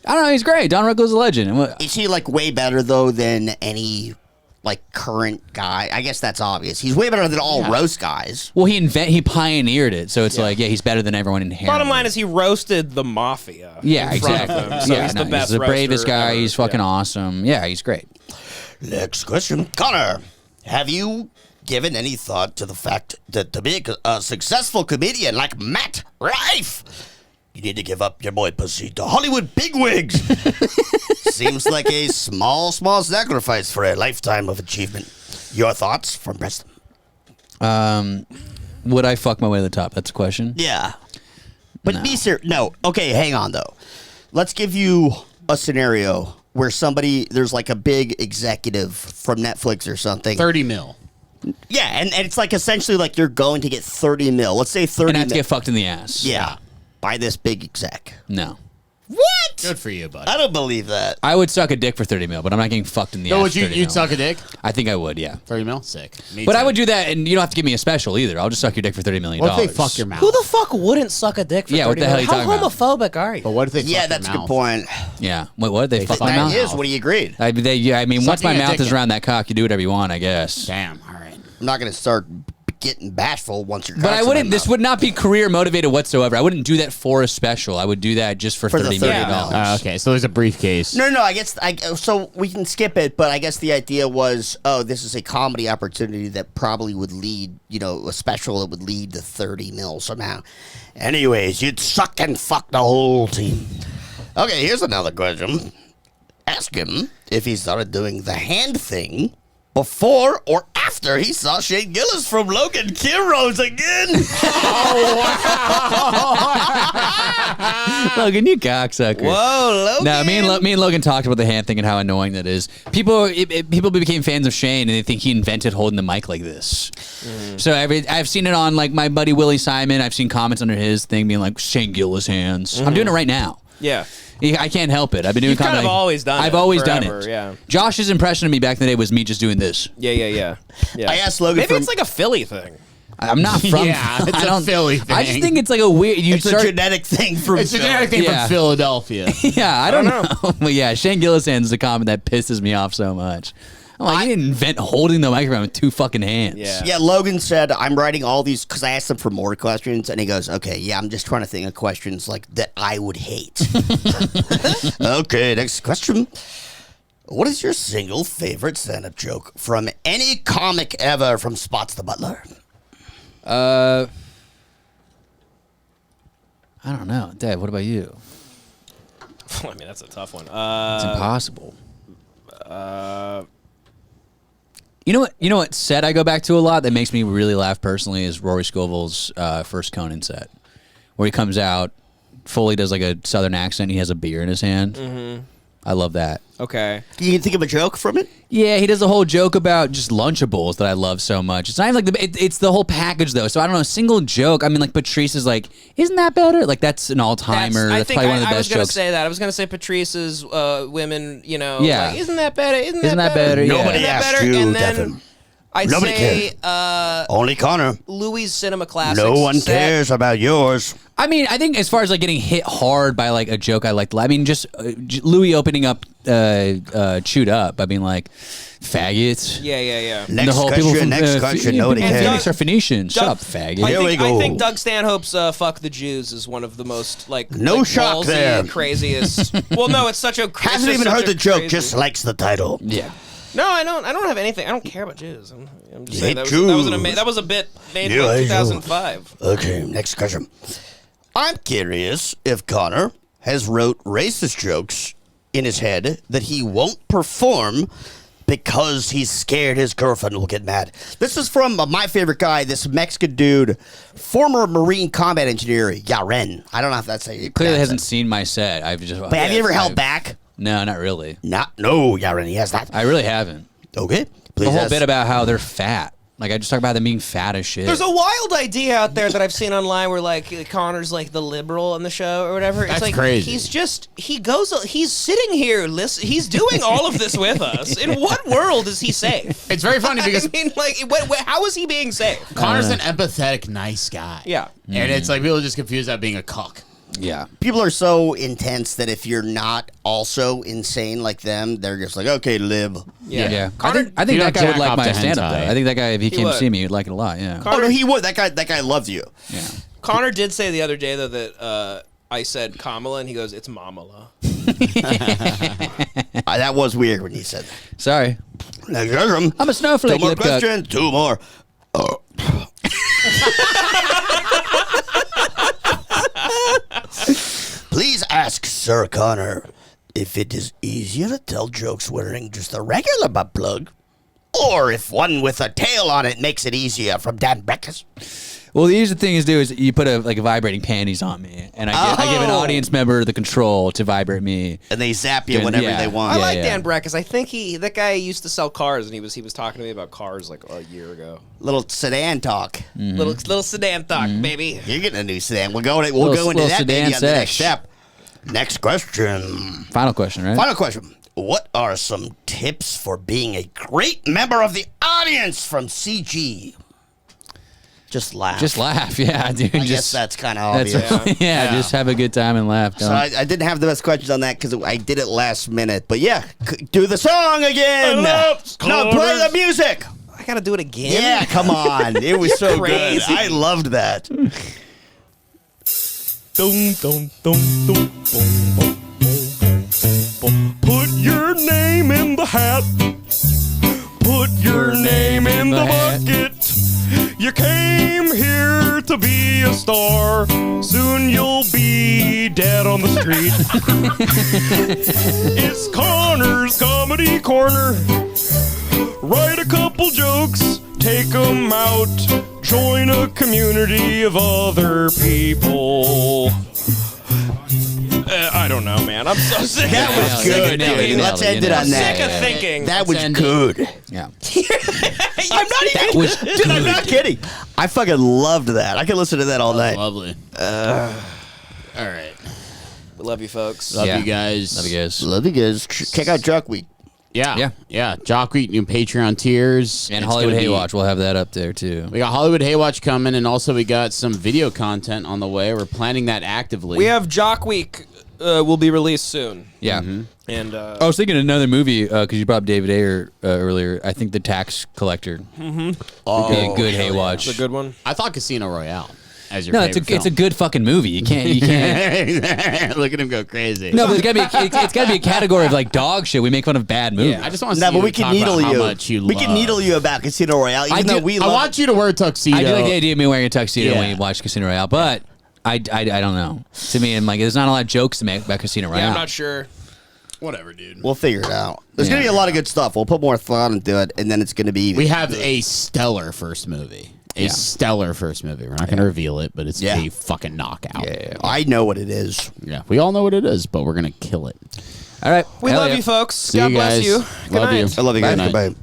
I don't know. He's great. Don Rickles is a legend. Is he like way better though than any like current guy? I guess that's obvious. He's way better than all roast guys. Well, he pioneered it, so it's he's better than everyone inherently. Bottom line is he roasted the mafia. Yeah, in front of exactly. them, so he's the best he's the bravest roaster guy. ever. He's fucking awesome. Yeah, he's great. Next question. Connor, have you given any thought to the fact that to be a successful comedian like Matt Rife, you need to give up your boy pussy to Hollywood bigwigs? Seems like a small sacrifice for a lifetime of achievement. Your thoughts from Preston? Would I fuck my way to the top? That's a question. Yeah. But be serious. No. Okay, hang on, though. Let's give you a scenario where there's like a big executive from Netflix or something. 30 mil. Yeah, and it's like essentially like you're going to get 30 mil. Let's say 30 And I have to mil. get fucked in the ass. Yeah. By this big exec. No. What? Good for you, buddy. I don't believe that. I would suck a dick for 30 mil, but I'm not getting fucked in the ass. Would for 30 you'd mil. suck a dick? I think I would, yeah. 30 mil? Sick. Me But too. I would do that, and you don't have to give me a special either. I'll just suck your dick for $30 million. What if they fuck your mouth? Who the fuck wouldn't suck a dick for Yeah, what 30 the hell are you million? How talking about? homophobic are you? But what if they Yeah, fuck that's a your good mouth? point. Yeah. Wait, what? They fuck my That mouth? is, what do you agreed? I mean, once my Sucking a mouth dick is in. around that cock, you do whatever you want, I guess. Damn, all right. I'm not going to start getting bashful once you're But I wouldn't. This would not be career motivated whatsoever. I wouldn't do that for a special. I would do that just for For the $30 million. $30 Okay, so there's a briefcase. No, I guess so we can skip it, but I guess the idea was, this is a comedy opportunity that probably would lead, a special that would lead to 30 mil somehow. Anyways, you'd suck and fuck the whole team. Okay, here's another question. Ask him if he started doing the hand thing before or after he saw Shane Gillis from Logan Kidros again. Logan, you cocksucker. Whoa, Logan. No, me and Logan talked about the hand thing and how annoying that is. People became fans of Shane and they think he invented holding the mic like this. So I've seen it on like my buddy Willie Simon. I've seen comments under his thing being like Shane Gillis hands. I'm doing it right now. Yeah. I can't help it. I've been doing You've kind of always done it. I've always done forever, it. yeah. Josh's impression of me back in the day was me just doing this. Yeah. I asked Logan Maybe it's like a Philly thing. I'm not from. Yeah, it's a Philly thing. I just think it's like a weird. It's a genetic thing from It's a genetic thing Yeah. from Philadelphia. Yeah, I don't know. But yeah, Shane Gillisan's is a comment that pisses me off so much. I'm like, you didn't invent holding the microphone with two fucking hands. Yeah, Logan said, I'm writing all these, because I asked him for more questions, and he goes, okay, yeah, I'm just trying to think of questions like that I would hate. Okay, next question. What is your single favorite stand-up joke from any comic ever from Spots the Butler? I don't know. Dad, what about you? I mean, that's a tough one. It's impossible. You know what set I go back to a lot that makes me really laugh personally is Rory Scovel's first Conan set, where he comes out, fully does like a southern accent. He has a beer in his hand. Mm-hmm. I love that. Okay. You can think of a joke from it? Yeah, he does a whole joke about just Lunchables that I love so much. It's not even like it's the whole package though. So I don't know, a single joke. I mean, like Patrice is like, isn't that better? Like that's an all timer. That's probably one of the best jokes. I was gonna say that. I was gonna say Patrice's women. You know, Yeah. like, isn't that better? Isn't that better? Yeah. Nobody Isn't that asked better? you, And then Devin. I'd Nobody say Only Connor. Louis' Cinema Classics. No one set. cares about yours. I mean, I think as far as like getting hit hard by like a joke I liked, I mean, just Louis opening up Chewed Up. I mean, like, faggots. Yeah. Next the whole question, people from, next question. Nobody and cares. Phoenix are Phoenicians. Shut up, faggot. I think Doug Stanhope's "Fuck the Jews" is one of the most No shock ballsy, there. Craziest. Well, no, it's such a Hasn't even heard the joke, just likes the title. Yeah. No, I don't have anything. I don't care about Jews. I'm just You saying hate that was a bit made in You hate 2005. Okay, next question. I'm curious if Connor has wrote racist jokes in his head that he won't perform because he's scared his girlfriend will get mad. This is from my favorite guy, this Mexican dude, former Marine combat engineer, Yaren. I don't know if that's a... He clearly hasn't seen my set. I've just. But have you ever held back? No, not really. No, Yaren, he has not. I really haven't. Okay. Please The whole ask. bit about how they're fat. Like, I just talk about them being fat as shit. There's a wild idea out there that I've seen online where like Connor's like the liberal in the show or whatever. It's That's like crazy. he's sitting here, he's doing all of this with us. In what world is he safe? It's very funny because I mean, like, how is he being safe? Connor's an empathetic, nice guy. Yeah. And it's like people just confuse that being a cuck. Yeah. People are so intense that if you're not also insane like them, they're just like, okay, lib. Yeah. Connor, I think You that don't guy would jack like off my to stand-up, hentai. though. I think that guy, if he came to would. see me, he'd like it a lot, yeah. Oh, no, he would. That guy loved you. Yeah. Connor did say the other day though that I said Kamala and he goes, it's Mamala. That was weird when he said that. Sorry. Next question. I'm a snowflake. Two more lip cuck. questions. Two more. Please ask Sir Connor if it is easier to tell jokes wearing just a regular butt plug, or if one with a tail on it makes it easier from Dan Breckers. Well, the easy thing is you put a vibrating panties on me, and I give an audience member the control to vibrate me, and they zap you whenever they want. I like Dan Breck because I think that guy used to sell cars and he was talking to me about cars like a year ago. Little sedan talk. Mm-hmm. Little sedan talk, baby. You're getting a new sedan. We'll go into Little that maybe sedan on the next sesh. step. Next question. Final question, right? Final question. What are some tips for being a great member of the audience from CG? Just laugh. Just laugh, yeah, dude. I guess that's kind of obvious. Yeah, just have a good time and laugh. So I didn't have the best questions on that because I did it last minute. But yeah, do the song again. No, play the music. I gotta do it again. Yeah, come on. It was so crazy. good. I loved that. Put your name in the hat. Put your name in the bucket. You came here to be a star. Soon you'll be dead on the street. It's Konners Komedy Korner. Write a couple jokes, take them out. Join a community of other people. I don't know, man. I'm so sick. That was good, dude. Let's end it on that. Sick of thinking. That was good. Yeah. I'm not even. Dude, I'm not kidding. I fucking loved that. I could listen to that all night. Lovely. All right. We love you, folks. Love you guys. Love you guys. Love you guys. Check out Jock Week. Yeah. Jock Week, new Patreon tiers. And It's Hollywood gonna be- Haywatch, we'll have that up there too. We got Hollywood Haywatch coming, and also we got some video content on the way. We're planning that actively. We have Jock Week will be released soon. Yeah. And I was thinking another movie because you brought up David Ayer earlier. I think The Tax Collector. Mm-hmm. Would be a good Haywatch. It's a good one. I thought Casino Royale as your No, favorite it's a good fucking movie. You can't. Look at him go crazy. No, but it's got to be a category of like dog shit. We make fun of bad movies. I just want to No, see but you we can talk about needle how you. much you We love. can needle you about Casino Royale, even though we I love want you to wear a tuxedo. I do like the idea of me wearing a tuxedo Yeah. when you watch Casino Royale, but I don't know. To me, I'm like, there's not a lot of jokes to make about Casino Royale. Yeah, I'm not sure. Whatever, dude. We'll figure it out. There's going to be a lot of good stuff. We'll put more thought into it, and then it's going to be... We have a stellar first movie. Stellar first movie. We're not going to reveal it, but it's a fucking knockout. I know what it is. Yeah, we all know what it is, but we're going to kill it. All right. We Hell love yeah. you, folks. See God you bless guys. you. Good Love night. you. I love you guys. Good night. Goodbye.